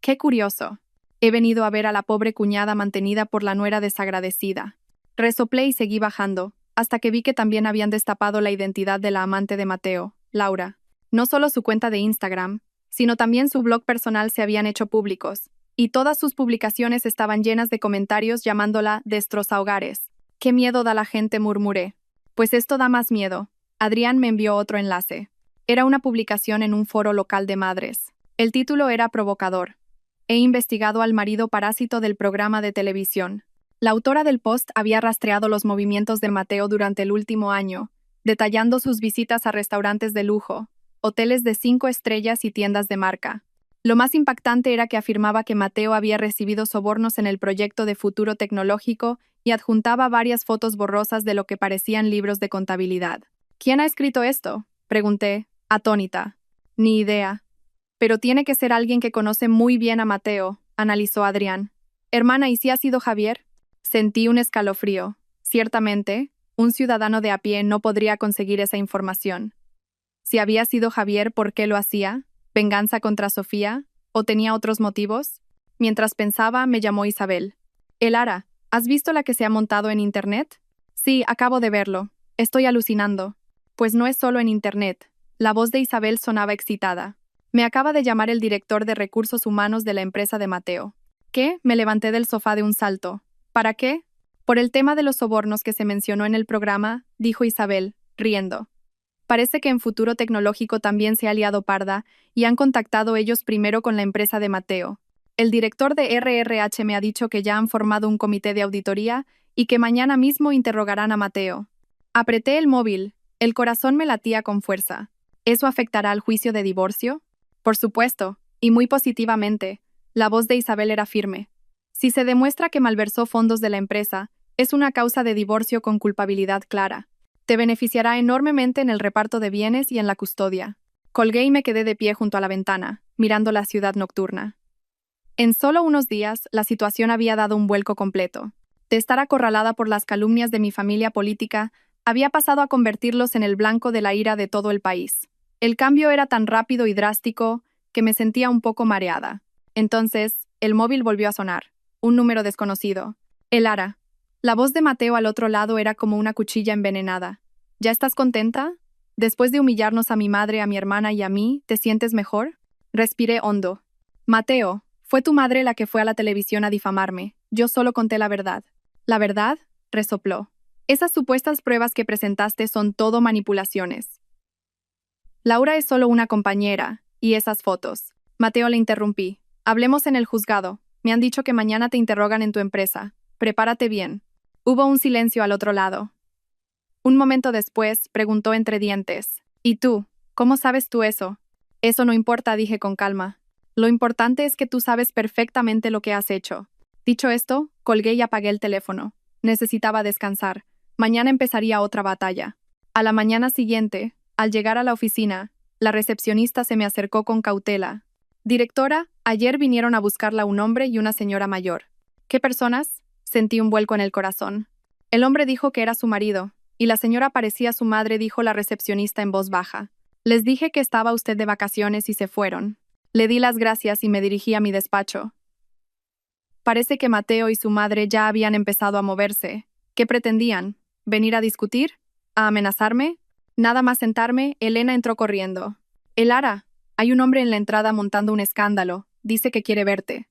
¡Qué curioso! He venido a ver a la pobre cuñada mantenida por la nuera desagradecida. Resoplé y seguí bajando, hasta que vi que también habían destapado la identidad de la amante de Mateo, Laura. No solo su cuenta de Instagram, sino también su blog personal se habían hecho públicos, y todas sus publicaciones estaban llenas de comentarios llamándola destrozahogares. «¡Qué miedo da la gente!», murmuré. «Pues esto da más miedo». Adrián me envió otro enlace. Era una publicación en un foro local de madres. El título era provocador. He investigado al marido parásito del programa de televisión. La autora del post había rastreado los movimientos de Mateo durante el último año, detallando sus visitas a restaurantes de lujo, hoteles de 5 estrellas y tiendas de marca. Lo más impactante era que afirmaba que Mateo había recibido sobornos en el proyecto de Futuro Tecnológico y adjuntaba varias fotos borrosas de lo que parecían libros de contabilidad. ¿Quién ha escrito esto?, pregunté, atónita. Ni idea. Pero tiene que ser alguien que conoce muy bien a Mateo, analizó Adrián. Hermana, ¿y si ha sido Javier? Sentí un escalofrío. Ciertamente, un ciudadano de a pie no podría conseguir esa información. Si había sido Javier, ¿por qué lo hacía? ¿Venganza contra Sofía? ¿O tenía otros motivos? Mientras pensaba, me llamó Isabel. Elara, ¿has visto la que se ha montado en Internet? Sí, acabo de verlo. Estoy alucinando. Pues no es solo en Internet. La voz de Isabel sonaba excitada. Me acaba de llamar el director de recursos humanos de la empresa de Mateo. ¿Qué? Me levanté del sofá de un salto. ¿Para qué? Por el tema de los sobornos que se mencionó en el programa, dijo Isabel, riendo. Parece que en Futuro Tecnológico también se ha liado parda y han contactado ellos primero con la empresa de Mateo. El director de RRH me ha dicho que ya han formado un comité de auditoría y que mañana mismo interrogarán a Mateo. Apreté el móvil. El corazón me latía con fuerza. ¿Eso afectará al juicio de divorcio? Por supuesto, y muy positivamente. La voz de Isabel era firme. Si se demuestra que malversó fondos de la empresa, es una causa de divorcio con culpabilidad clara. Te beneficiará enormemente en el reparto de bienes y en la custodia. Colgué y me quedé de pie junto a la ventana, mirando la ciudad nocturna. En solo unos días, la situación había dado un vuelco completo. De estar acorralada por las calumnias de mi familia política, había pasado a convertirlos en el blanco de la ira de todo el país. El cambio era tan rápido y drástico que me sentía un poco mareada. Entonces, el móvil volvió a sonar. Un número desconocido. Elara. La voz de Mateo al otro lado era como una cuchilla envenenada. ¿Ya estás contenta? Después de humillarnos a mi madre, a mi hermana y a mí, ¿te sientes mejor? Respiré hondo. Mateo, fue tu madre la que fue a la televisión a difamarme. Yo solo conté la verdad. ¿La verdad? Resopló. Esas supuestas pruebas que presentaste son todo manipulaciones. Laura es solo una compañera, y esas fotos. Mateo le interrumpí. Hablemos en el juzgado. Me han dicho que mañana te interrogan en tu empresa. Prepárate bien. Hubo un silencio al otro lado. Un momento después, preguntó entre dientes. ¿Y tú? ¿Cómo sabes tú eso? Eso no importa, dije con calma. Lo importante es que tú sabes perfectamente lo que has hecho. Dicho esto, colgué y apagué el teléfono. Necesitaba descansar. Mañana empezaría otra batalla. A la mañana siguiente, al llegar a la oficina, la recepcionista se me acercó con cautela. Directora, ayer vinieron a buscarla un hombre y una señora mayor. ¿Qué personas? Sentí un vuelco en el corazón. El hombre dijo que era su marido, y la señora parecía su madre, dijo la recepcionista en voz baja. Les dije que estaba usted de vacaciones y se fueron. Le di las gracias y me dirigí a mi despacho. Parece que Mateo y su madre ya habían empezado a moverse. ¿Qué pretendían? ¿Venir a discutir? ¿A amenazarme? Nada más sentarme, Elena entró corriendo. Elara, hay un hombre en la entrada montando un escándalo. Dice que quiere verte.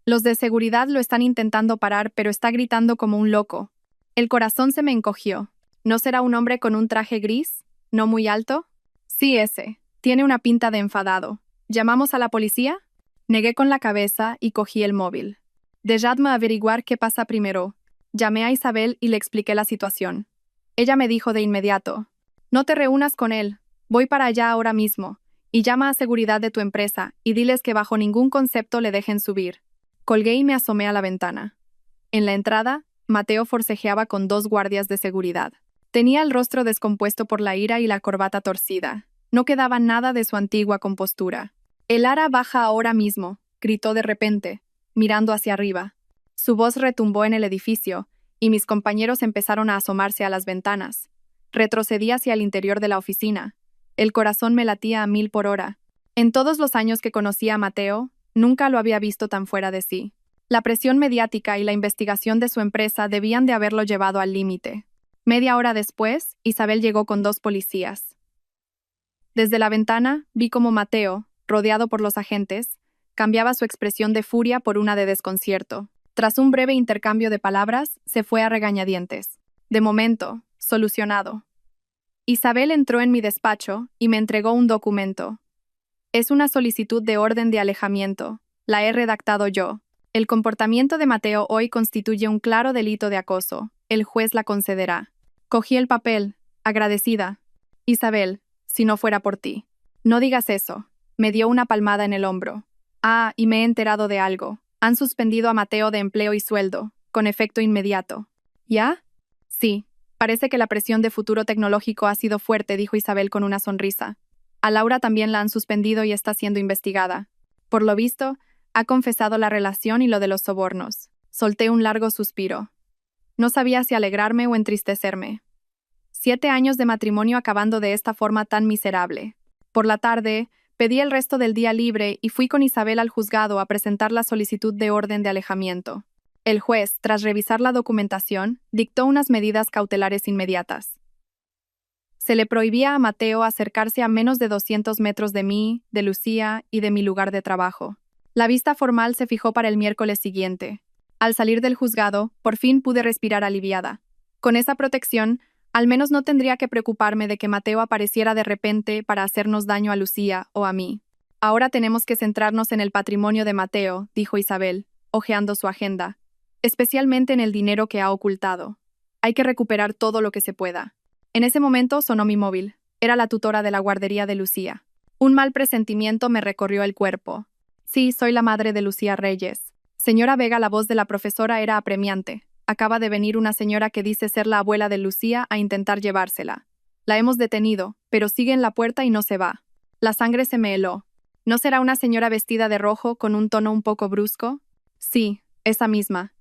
Los de seguridad lo están intentando parar, pero está gritando como un loco. El corazón se me encogió. ¿No será un hombre con un traje gris? ¿No muy alto? Sí, ese. Tiene una pinta de enfadado. ¿Llamamos a la policía? Negué con la cabeza y cogí el móvil. Dejadme averiguar qué pasa primero. Llamé a Isabel y le expliqué la situación. Ella me dijo de inmediato. No te reúnas con él. Voy para allá ahora mismo. Y llama a seguridad de tu empresa y diles que bajo ningún concepto le dejen subir. Colgué y me asomé a la ventana. En la entrada, Mateo forcejeaba con 2 guardias de seguridad. Tenía el rostro descompuesto por la ira y la corbata torcida. No quedaba nada de su antigua compostura. Elara baja ahora mismo, gritó de repente, mirando hacia arriba. Su voz retumbó en el edificio, y mis compañeros empezaron a asomarse a las ventanas. Retrocedí hacia el interior de la oficina. El corazón me latía a 1000 por hora. En todos los años que conocía a Mateo, nunca lo había visto tan fuera de sí. La presión mediática y la investigación de su empresa debían de haberlo llevado al límite. Media hora después, Isabel llegó con 2 policías. Desde la ventana, vi cómo Mateo, rodeado por los agentes, cambiaba su expresión de furia por una de desconcierto. Tras un breve intercambio de palabras, se fue a regañadientes. De momento, solucionado. Isabel entró en mi despacho y me entregó un documento. Es una solicitud de orden de alejamiento. La he redactado yo. El comportamiento de Mateo hoy constituye un claro delito de acoso. El juez la concederá. Cogí el papel, agradecida. Isabel, si no fuera por ti. No digas eso. Me dio una palmada en el hombro. Ah, y me he enterado de algo. Han suspendido a Mateo de empleo y sueldo, con efecto inmediato. ¿Ya? Sí. Parece que la presión de Futuro Tecnológico ha sido fuerte, dijo Isabel con una sonrisa. A Laura también la han suspendido y está siendo investigada. Por lo visto, Ha confesado la relación y lo de los sobornos. Solté un largo suspiro. No sabía si alegrarme o entristecerme. 7 años de matrimonio acabando de esta forma tan miserable. Por la tarde, pedí el resto del día libre y fui con Isabel al juzgado a presentar la solicitud de orden de alejamiento. El juez, tras revisar la documentación, dictó unas medidas cautelares inmediatas. Se le prohibía a Mateo acercarse a menos de 200 metros de mí, de Lucía y de mi lugar de trabajo. La vista formal se fijó para el miércoles siguiente. Al salir del juzgado, por fin pude respirar aliviada. Con esa protección, al menos no tendría que preocuparme de que Mateo apareciera de repente para hacernos daño a Lucía o a mí. Ahora tenemos que centrarnos en el patrimonio de Mateo, dijo Isabel, hojeando su agenda, especialmente en el dinero que ha ocultado. Hay que recuperar todo lo que se pueda. En ese momento sonó mi móvil. Era la tutora de la guardería de Lucía. Un mal presentimiento me recorrió el cuerpo. Sí, soy la madre de Lucía Reyes. Señora Vega, la voz de la profesora era apremiante. Acaba de venir una señora que dice ser la abuela de Lucía a intentar llevársela. La hemos detenido, pero sigue en la puerta y no se va. La sangre se me heló. ¿No será una señora vestida de rojo con un tono un poco brusco? Sí, esa misma.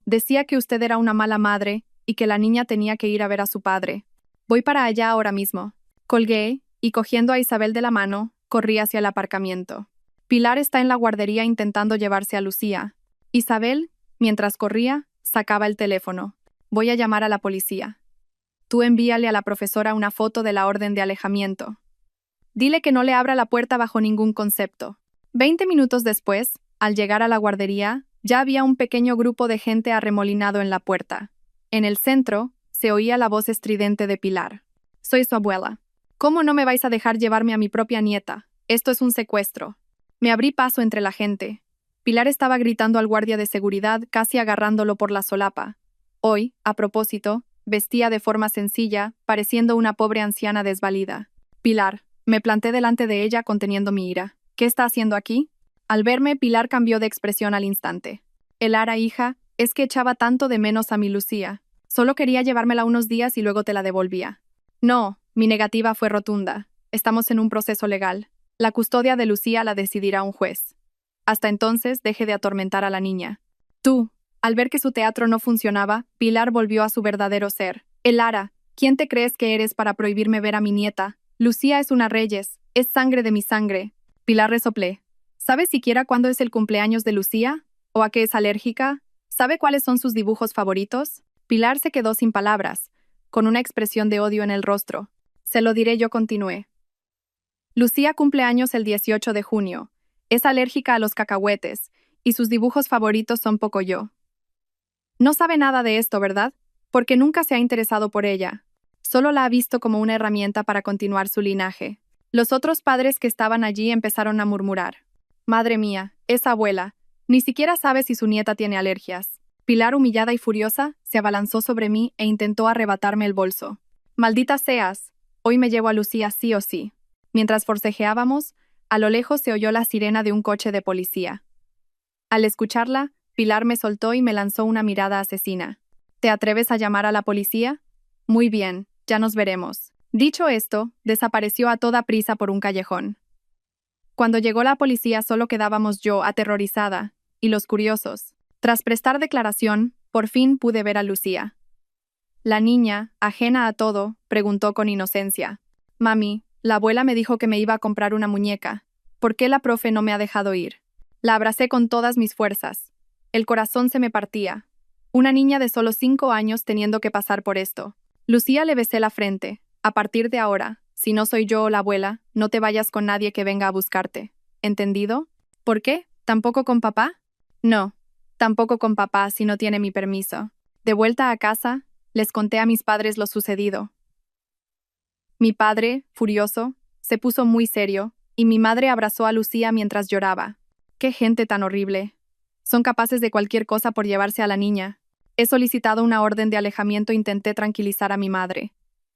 Decía que usted era una mala madre y que la niña tenía que ir a ver a su padre. Voy para allá ahora mismo. Colgué y, cogiendo a Isabel de la mano, corrí hacia el aparcamiento. Pilar está en la guardería intentando llevarse a Lucía. Isabel, mientras corría, sacaba el teléfono. Voy a llamar a la policía. Tú envíale a la profesora una foto de la orden de alejamiento. Dile que no le abra la puerta bajo ningún concepto. 20 minutos después, al llegar a la guardería, ya había un pequeño grupo de gente arremolinado en la puerta. En el centro, se oía la voz estridente de Pilar. Soy su abuela. ¿Cómo no me vais a dejar llevarme a mi propia nieta? Esto es un secuestro. Me abrí paso entre la gente. Pilar estaba gritando al guardia de seguridad, casi agarrándolo por la solapa. Hoy, a propósito, vestía de forma sencilla, pareciendo una pobre anciana desvalida. Pilar, me planté delante de ella conteniendo mi ira. ¿Qué está haciendo aquí? Al verme, Pilar cambió de expresión al instante. Elara, hija, es que echaba tanto de menos a mi Lucía. Solo quería llevármela unos días y luego te la devolvía. No, mi negativa fue rotunda. Estamos en un proceso legal. La custodia de Lucía la decidirá un juez. Hasta entonces, deje de atormentar a la niña. Tú. Al ver que su teatro no funcionaba, Pilar volvió a su verdadero ser. Elara, ¿quién te crees que eres para prohibirme ver a mi nieta? Lucía es una Reyes, es sangre de mi sangre. Pilar resoplé. ¿Sabes siquiera cuándo es el cumpleaños de Lucía? ¿O a qué es alérgica? ¿Sabe cuáles son sus dibujos favoritos? Pilar se quedó sin palabras, con una expresión de odio en el rostro. Se lo diré, yo continué. Lucía cumple años el 18 de junio. Es alérgica a los cacahuetes, y sus dibujos favoritos son Pocoyo. No sabe nada de esto, ¿verdad? Porque nunca se ha interesado por ella. Solo la ha visto como una herramienta para continuar su linaje. Los otros padres que estaban allí empezaron a murmurar. Madre mía, esa abuela. Ni siquiera sabe si su nieta tiene alergias. Pilar, humillada y furiosa, se abalanzó sobre mí e intentó arrebatarme el bolso. «Maldita seas. Hoy me llevo a Lucía sí o sí». Mientras forcejeábamos, a lo lejos se oyó la sirena de un coche de policía. Al escucharla, Pilar me soltó y me lanzó una mirada asesina. «¿Te atreves a llamar a la policía? Muy bien, ya nos veremos». Dicho esto, desapareció a toda prisa por un callejón. Cuando llegó la policía solo quedábamos yo, aterrorizada, y los curiosos. Tras prestar declaración, por fin pude ver a Lucía. La niña, ajena a todo, preguntó con inocencia. «Mami, la abuela me dijo que me iba a comprar una muñeca. ¿Por qué la profe no me ha dejado ir?» La abracé con todas mis fuerzas. El corazón se me partía. Una niña de solo 5 años teniendo que pasar por esto. Lucía le besé la frente. «A partir de ahora, si no soy yo o la abuela, no te vayas con nadie que venga a buscarte. ¿Entendido?» «¿Por qué? ¿Tampoco con papá?» «No. Tampoco con papá si no tiene mi permiso». De vuelta a casa, les conté a mis padres lo sucedido. Mi padre, furioso, se puso muy serio, y mi madre abrazó a Lucía mientras lloraba. ¡Qué gente tan horrible! Son capaces de cualquier cosa por llevarse a la niña. He solicitado una orden de alejamiento e intenté tranquilizar a mi madre.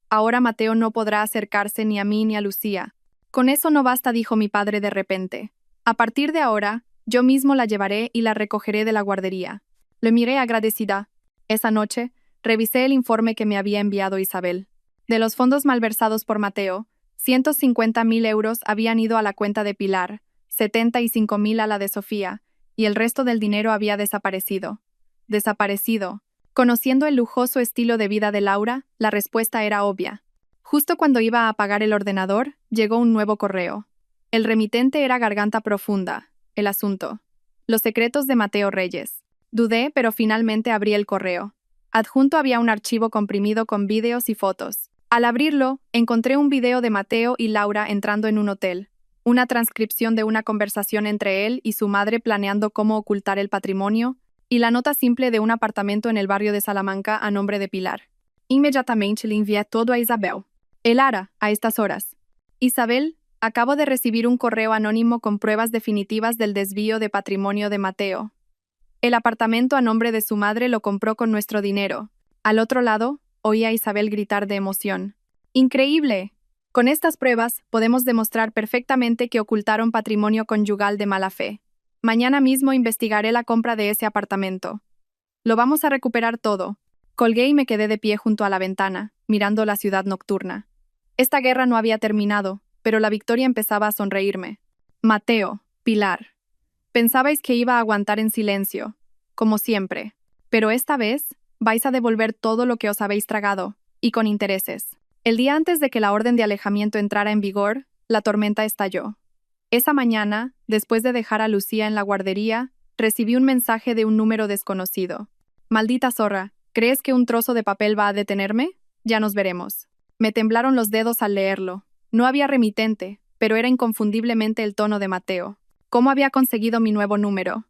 Ahora Mateo no podrá acercarse ni a mí ni a Lucía. Con eso no basta, dijo mi padre de repente. A partir de ahora, yo mismo la llevaré y la recogeré de la guardería. Le miré agradecida. Esa noche, revisé el informe que me había enviado Isabel. De los fondos malversados por Mateo, 150.000 euros habían ido a la cuenta de Pilar, 75.000 a la de Sofía, y el resto del dinero había desaparecido. Desaparecido. Conociendo el lujoso estilo de vida de Laura, la respuesta era obvia. Justo cuando iba a apagar el ordenador, llegó un nuevo correo. El remitente era Garganta Profunda. El asunto. Los secretos de Mateo Reyes. Dudé, pero finalmente abrí el correo. Adjunto había un archivo comprimido con vídeos y fotos. Al abrirlo, encontré un video de Mateo y Laura entrando en un hotel, una transcripción de una conversación entre él y su madre planeando cómo ocultar el patrimonio, y la nota simple de un apartamento en el barrio de Salamanca a nombre de Pilar. Inmediatamente le envié todo a Isabel. Elara, a estas horas. Isabel, acabo de recibir un correo anónimo con pruebas definitivas del desvío de patrimonio de Mateo. El apartamento a nombre de su madre lo compró con nuestro dinero. Al otro lado, oí a Isabel gritar de emoción. ¡Increíble! Con estas pruebas, podemos demostrar perfectamente que ocultaron patrimonio conyugal de mala fe. Mañana mismo investigaré la compra de ese apartamento. Lo vamos a recuperar todo. Colgué y me quedé de pie junto a la ventana, mirando la ciudad nocturna. Esta guerra no había terminado, pero la victoria empezaba a sonreírme. Mateo, Pilar. Pensabais que iba a aguantar en silencio, como siempre, pero esta vez vais a devolver todo lo que os habéis tragado, y con intereses. El día antes de que la orden de alejamiento entrara en vigor, la tormenta estalló. Esa mañana, después de dejar a Lucía en la guardería, recibí un mensaje de un número desconocido. Maldita zorra, ¿crees que un trozo de papel va a detenerme? Ya nos veremos. Me temblaron los dedos al leerlo. No había remitente, pero era inconfundiblemente el tono de Mateo. ¿Cómo había conseguido mi nuevo número?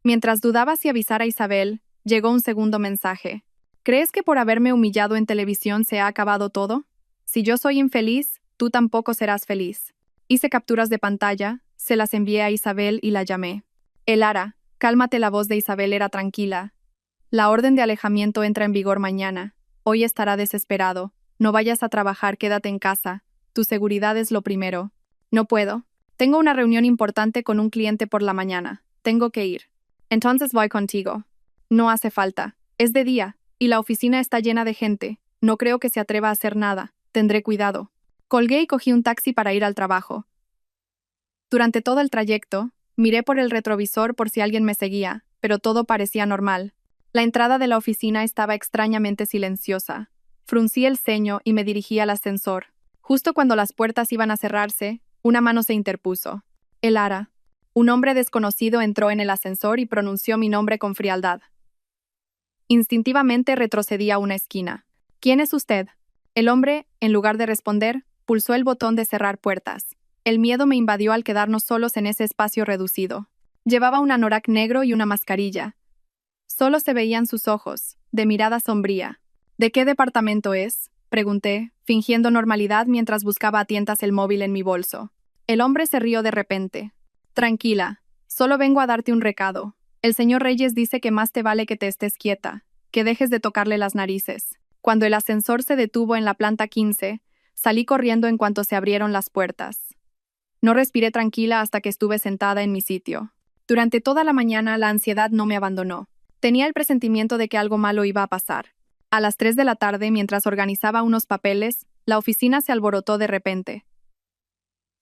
Mientras dudaba si avisar a Isabel, llegó un segundo mensaje. ¿Crees que por haberme humillado en televisión se ha acabado todo? Si yo soy infeliz, tú tampoco serás feliz. Hice capturas de pantalla, se las envié a Isabel y la llamé. Elara, cálmate. La voz de Isabel era tranquila. La orden de alejamiento entra en vigor mañana. Hoy estará desesperado. No vayas a trabajar, quédate en casa. Tu seguridad es lo primero. No puedo. Tengo una reunión importante con un cliente por la mañana. Tengo que ir. Entonces voy contigo. No hace falta. Es de día, y la oficina está llena de gente. No creo que se atreva a hacer nada. Tendré cuidado. Colgué y cogí un taxi para ir al trabajo. Durante todo el trayecto, miré por el retrovisor por si alguien me seguía, pero todo parecía normal. La entrada de la oficina estaba extrañamente silenciosa. Fruncí el ceño y me dirigí al ascensor. Justo cuando las puertas iban a cerrarse, una mano se interpuso. Elara. Un hombre desconocido entró en el ascensor y pronunció mi nombre con frialdad. Instintivamente retrocedí a una esquina. ¿Quién es usted? El hombre, en lugar de responder, pulsó el botón de cerrar puertas. El miedo me invadió al quedarnos solos en ese espacio reducido. Llevaba un anorak negro y una mascarilla. Solo se veían sus ojos, de mirada sombría. ¿De qué departamento es?, pregunté, fingiendo normalidad mientras buscaba a tientas el móvil en mi bolso. El hombre se rió de repente. Tranquila, solo vengo a darte un recado. El señor Reyes dice que más te vale que te estés quieta, que dejes de tocarle las narices. Cuando el ascensor se detuvo en la planta 15, salí corriendo en cuanto se abrieron las puertas. No respiré tranquila hasta que estuve sentada en mi sitio. Durante toda la mañana la ansiedad no me abandonó. Tenía el presentimiento de que algo malo iba a pasar. A las 3 de la tarde, mientras organizaba unos papeles, la oficina se alborotó de repente.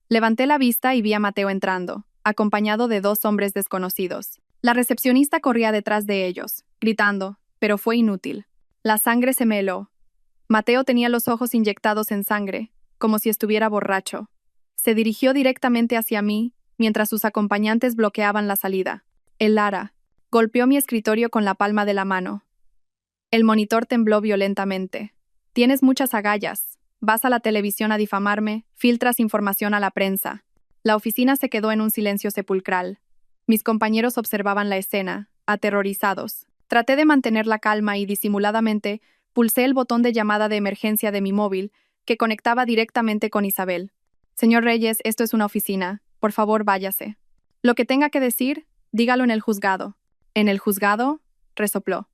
Levanté la vista y vi a Mateo entrando, acompañado de 2 hombres desconocidos. La recepcionista corría detrás de ellos, gritando, pero fue inútil. La sangre se me heló. Mateo tenía los ojos inyectados en sangre, como si estuviera borracho. Se dirigió directamente hacia mí, mientras sus acompañantes bloqueaban la salida. Elara. Golpeó mi escritorio con la palma de la mano. El monitor tembló violentamente. Tienes muchas agallas. Vas a la televisión a difamarme, filtras información a la prensa. La oficina se quedó en un silencio sepulcral. Mis compañeros observaban la escena, aterrorizados. Traté de mantener la calma y, disimuladamente, pulsé el botón de llamada de emergencia de mi móvil, que conectaba directamente con Isabel. Señor Reyes, esto es una oficina. Por favor, váyase. Lo que tenga que decir, dígalo en el juzgado. ¿En el juzgado?, resopló.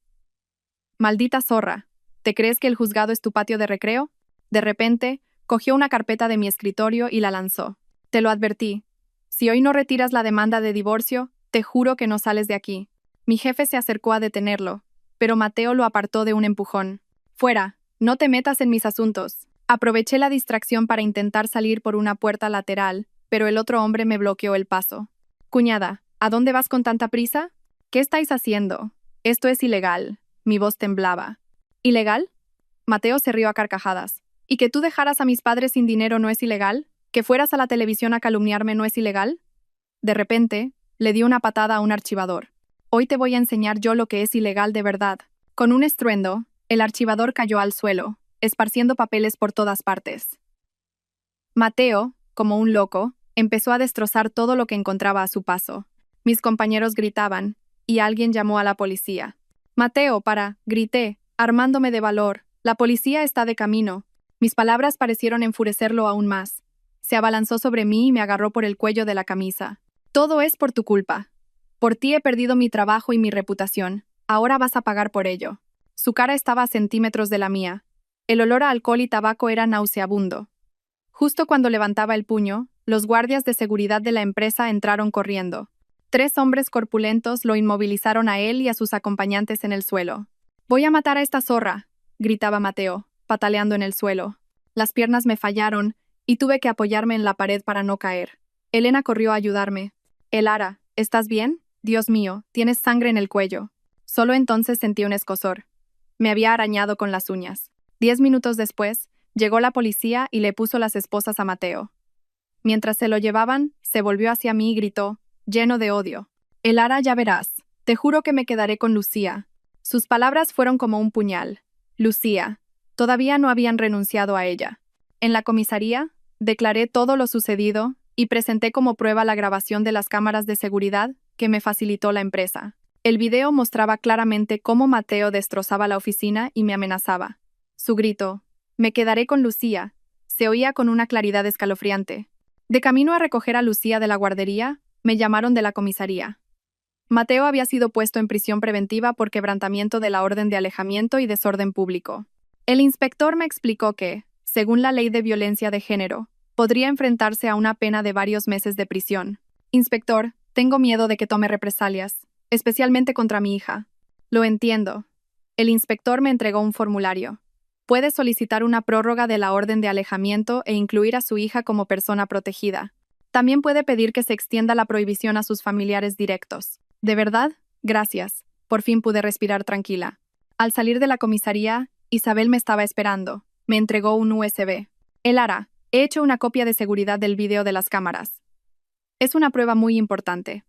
Maldita zorra. ¿Te crees que el juzgado es tu patio de recreo? De repente, cogió una carpeta de mi escritorio y la lanzó. Te lo advertí. Si hoy no retiras la demanda de divorcio, te juro que no sales de aquí. Mi jefe se acercó a detenerlo, pero Mateo lo apartó de un empujón. Fuera, no te metas en mis asuntos. Aproveché la distracción para intentar salir por una puerta lateral, pero el otro hombre me bloqueó el paso. Cuñada, ¿A dónde vas con tanta prisa? ¿Qué estáis haciendo? Esto es ilegal. Mi voz temblaba. ¿Ilegal? Mateo se rió a carcajadas. ¿Y que tú dejaras a mis padres sin dinero no es ilegal? ¿Que fueras a la televisión a calumniarme no es ilegal? De repente, le dio una patada a un archivador. Hoy te voy a enseñar yo lo que es ilegal de verdad. Con un estruendo, el archivador cayó al suelo, esparciendo papeles por todas partes. Mateo, como un loco, empezó a destrozar todo lo que encontraba a su paso. Mis compañeros gritaban, y alguien llamó a la policía. Mateo, grité, armándome de valor. La policía está de camino. Mis palabras parecieron enfurecerlo aún más. Se abalanzó sobre mí y me agarró por el cuello de la camisa. Todo es por tu culpa. Por ti he perdido mi trabajo y mi reputación. Ahora vas a pagar por ello. Su cara estaba a centímetros de la mía. El olor a alcohol y tabaco era nauseabundo. Justo cuando levantaba el puño, los guardias de seguridad de la empresa entraron corriendo. 3 hombres corpulentos lo inmovilizaron a él y a sus acompañantes en el suelo. «Voy a matar a esta zorra», gritaba Mateo, pataleando en el suelo. Las piernas me fallaron y tuve que apoyarme en la pared para no caer. Elena corrió a ayudarme. «Elara, ¿estás bien? Dios mío, tienes sangre en el cuello». Solo entonces sentí un escozor. Me había arañado con las uñas. 10 minutos después, llegó la policía y le puso las esposas a Mateo. Mientras se lo llevaban, se volvió hacia mí y gritó, lleno de odio. «Elara, ya verás. Te juro que me quedaré con Lucía». Sus palabras fueron como un puñal. Lucía. Todavía no habían renunciado a ella. En la comisaría, declaré todo lo sucedido y presenté como prueba la grabación de las cámaras de seguridad que me facilitó la empresa. El video mostraba claramente cómo Mateo destrozaba la oficina y me amenazaba. Su grito, «Me quedaré con Lucía», se oía con una claridad escalofriante. De camino a recoger a Lucía de la guardería, me llamaron de la comisaría. Mateo había sido puesto en prisión preventiva por quebrantamiento de la orden de alejamiento y desorden público. El inspector me explicó que, según la ley de violencia de género, podría enfrentarse a una pena de varios meses de prisión. «Inspector, tengo miedo de que tome represalias, especialmente contra mi hija». «Lo entiendo». El inspector me entregó un formulario. Puede solicitar una prórroga de la orden de alejamiento e incluir a su hija como persona protegida. También puede pedir que se extienda la prohibición a sus familiares directos. ¿De verdad? Gracias. Por fin pude respirar tranquila. Al salir de la comisaría, Isabel me estaba esperando. Me entregó un USB. «Elara, he hecho una copia de seguridad del video de las cámaras. Es una prueba muy importante.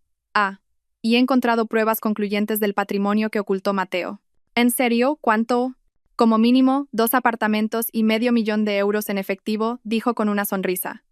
Y he encontrado pruebas concluyentes del patrimonio que ocultó Mateo». «¿En serio? ¿Cuánto?» «Como mínimo, 2 apartamentos y $500,000 en efectivo», dijo con una sonrisa.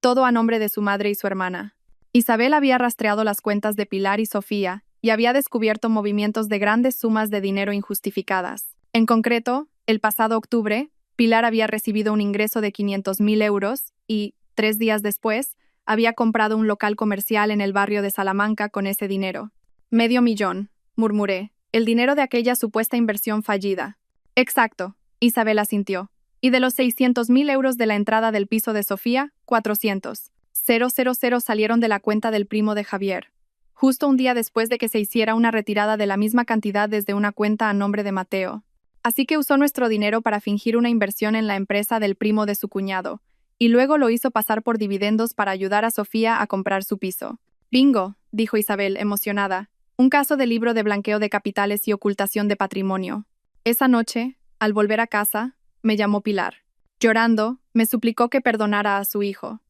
Todo a nombre de su madre y su hermana. Isabel había rastreado las cuentas de Pilar y Sofía y había descubierto movimientos de grandes sumas de dinero injustificadas. En concreto, el pasado octubre, Pilar había recibido un ingreso de $500,000 y, 3 días después, había comprado un local comercial en el barrio de Salamanca con ese dinero. $500,000, murmuré, el dinero de aquella supuesta inversión fallida. Exacto, Isabel asintió. Y de los $600,000 de la entrada del piso de Sofía, 400,000 salieron de la cuenta del primo de Javier, justo un día después de que se hiciera una retirada de la misma cantidad desde una cuenta a nombre de Mateo. Así que usó nuestro dinero para fingir una inversión en la empresa del primo de su cuñado, y luego lo hizo pasar por dividendos para ayudar a Sofía a comprar su piso. «Bingo», dijo Isabel, emocionada. «Un caso de libro de blanqueo de capitales y ocultación de patrimonio». Esa noche, al volver a casa, me llamó Pilar. Llorando, me suplicó que perdonara a su hijo.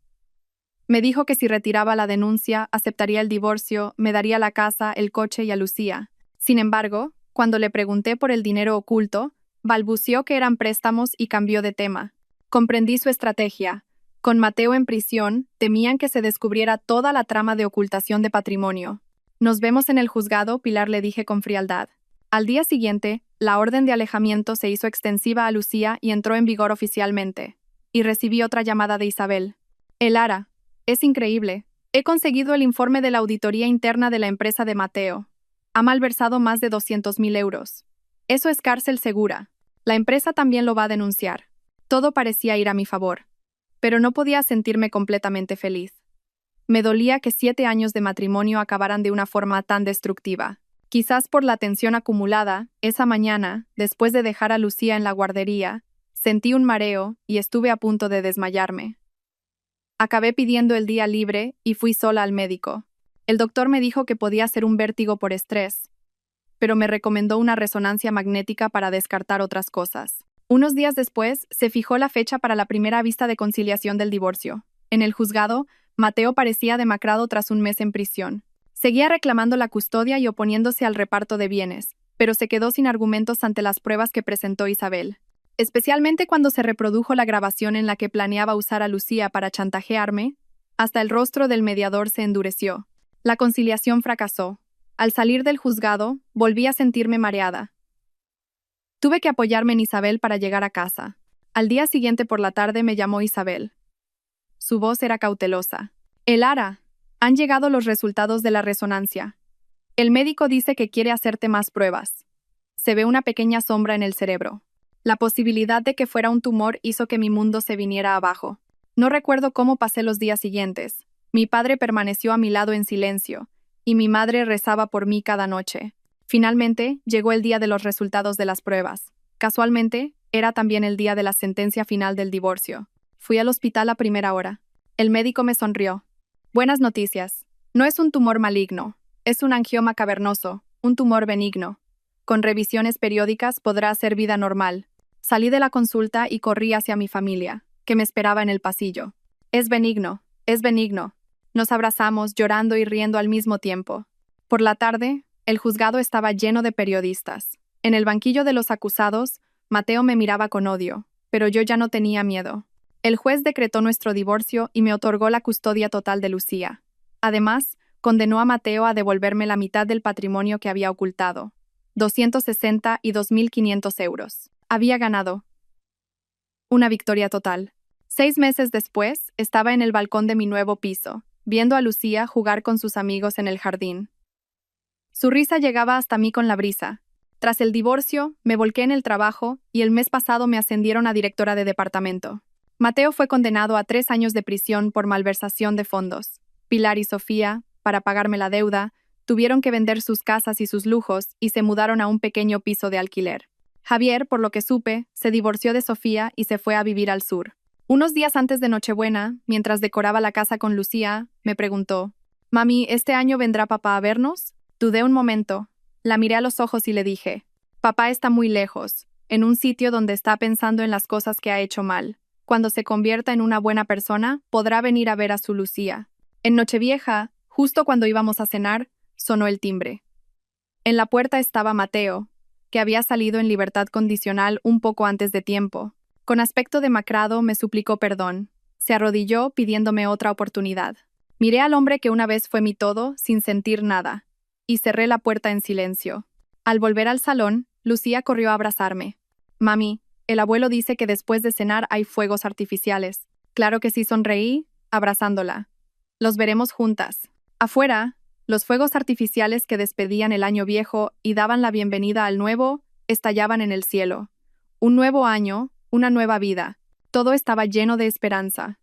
Me dijo que si retiraba la denuncia, aceptaría el divorcio, me daría la casa, el coche y a Lucía. Sin embargo, cuando le pregunté por el dinero oculto, balbuceó que eran préstamos y cambió de tema. Comprendí su estrategia. Con Mateo en prisión, temían que se descubriera toda la trama de ocultación de patrimonio. «Nos vemos en el juzgado», Pilar le dije con frialdad. Al día siguiente, la orden de alejamiento se hizo extensiva a Lucía y entró en vigor oficialmente. Y recibí otra llamada de Isabel. «Elara, es increíble. He conseguido el informe de la auditoría interna de la empresa de Mateo. Ha malversado más de $200,000. Eso es cárcel segura. La empresa también lo va a denunciar». Todo parecía ir a mi favor. Pero no podía sentirme completamente feliz. Me dolía que 7 años de matrimonio acabaran de una forma tan destructiva. Quizás por la tensión acumulada, esa mañana, después de dejar a Lucía en la guardería, sentí un mareo y estuve a punto de desmayarme. Acabé pidiendo el día libre y fui sola al médico. El doctor me dijo que podía ser un vértigo por estrés, pero me recomendó una resonancia magnética para descartar otras cosas. Unos días después, se fijó la fecha para la primera vista de conciliación del divorcio. En el juzgado, Mateo parecía demacrado tras un mes en prisión. Seguía reclamando la custodia y oponiéndose al reparto de bienes, pero se quedó sin argumentos ante las pruebas que presentó Isabel. Especialmente cuando se reprodujo la grabación en la que planeaba usar a Lucía para chantajearme, hasta el rostro del mediador se endureció. La conciliación fracasó. Al salir del juzgado, volví a sentirme mareada. Tuve que apoyarme en Isabel para llegar a casa. Al día siguiente por la tarde me llamó Isabel. Su voz era cautelosa. Elara, han llegado los resultados de la resonancia. El médico dice que quiere hacerte más pruebas. Se ve una pequeña sombra en el cerebro. La posibilidad de que fuera un tumor hizo que mi mundo se viniera abajo. No recuerdo cómo pasé los días siguientes. Mi padre permaneció a mi lado en silencio, y mi madre rezaba por mí cada noche. Finalmente, llegó el día de los resultados de las pruebas. Casualmente, era también el día de la sentencia final del divorcio. Fui al hospital a primera hora. El médico me sonrió. Buenas noticias. No es un tumor maligno. Es un angioma cavernoso, un tumor benigno. Con revisiones periódicas podrá hacer vida normal. Salí de la consulta y corrí hacia mi familia, que me esperaba en el pasillo. Es benigno, es benigno. Nos abrazamos, llorando y riendo al mismo tiempo. Por la tarde, el juzgado estaba lleno de periodistas. En el banquillo de los acusados, Mateo me miraba con odio, pero yo ya no tenía miedo. El juez decretó nuestro divorcio y me otorgó la custodia total de Lucía. Además, condenó a Mateo a devolverme la mitad del patrimonio que había ocultado, 260 y 2.500 euros. Había ganado. Una victoria total. 6 meses después, estaba en el balcón de mi nuevo piso, viendo a Lucía jugar con sus amigos en el jardín. Su risa llegaba hasta mí con la brisa. Tras el divorcio, me volqué en el trabajo y el mes pasado me ascendieron a directora de departamento. Mateo fue condenado a 3 años de prisión por malversación de fondos. Pilar y Sofía, para pagarme la deuda, tuvieron que vender sus casas y sus lujos y se mudaron a un pequeño piso de alquiler. Javier, por lo que supe, se divorció de Sofía y se fue a vivir al sur. Unos días antes de Nochebuena, mientras decoraba la casa con Lucía, me preguntó: «Mami, ¿este año vendrá papá a vernos?» Dudé un momento. La miré a los ojos y le dije: «Papá está muy lejos, en un sitio donde está pensando en las cosas que ha hecho mal. Cuando se convierta en una buena persona, podrá venir a ver a su Lucía». En Nochevieja, justo cuando íbamos a cenar, sonó el timbre. En la puerta estaba Mateo, que había salido en libertad condicional un poco antes de tiempo. Con aspecto demacrado me suplicó perdón. Se arrodilló pidiéndome otra oportunidad. Miré al hombre que una vez fue mi todo, sin sentir nada, y cerré la puerta en silencio. Al volver al salón, Lucía corrió a abrazarme. «Mami, el abuelo dice que después de cenar hay fuegos artificiales». «Claro que sí», sonreí, abrazándola. «Los veremos juntas». Afuera, los fuegos artificiales que despedían el año viejo y daban la bienvenida al nuevo, estallaban en el cielo. Un nuevo año, una nueva vida. Todo estaba lleno de esperanza.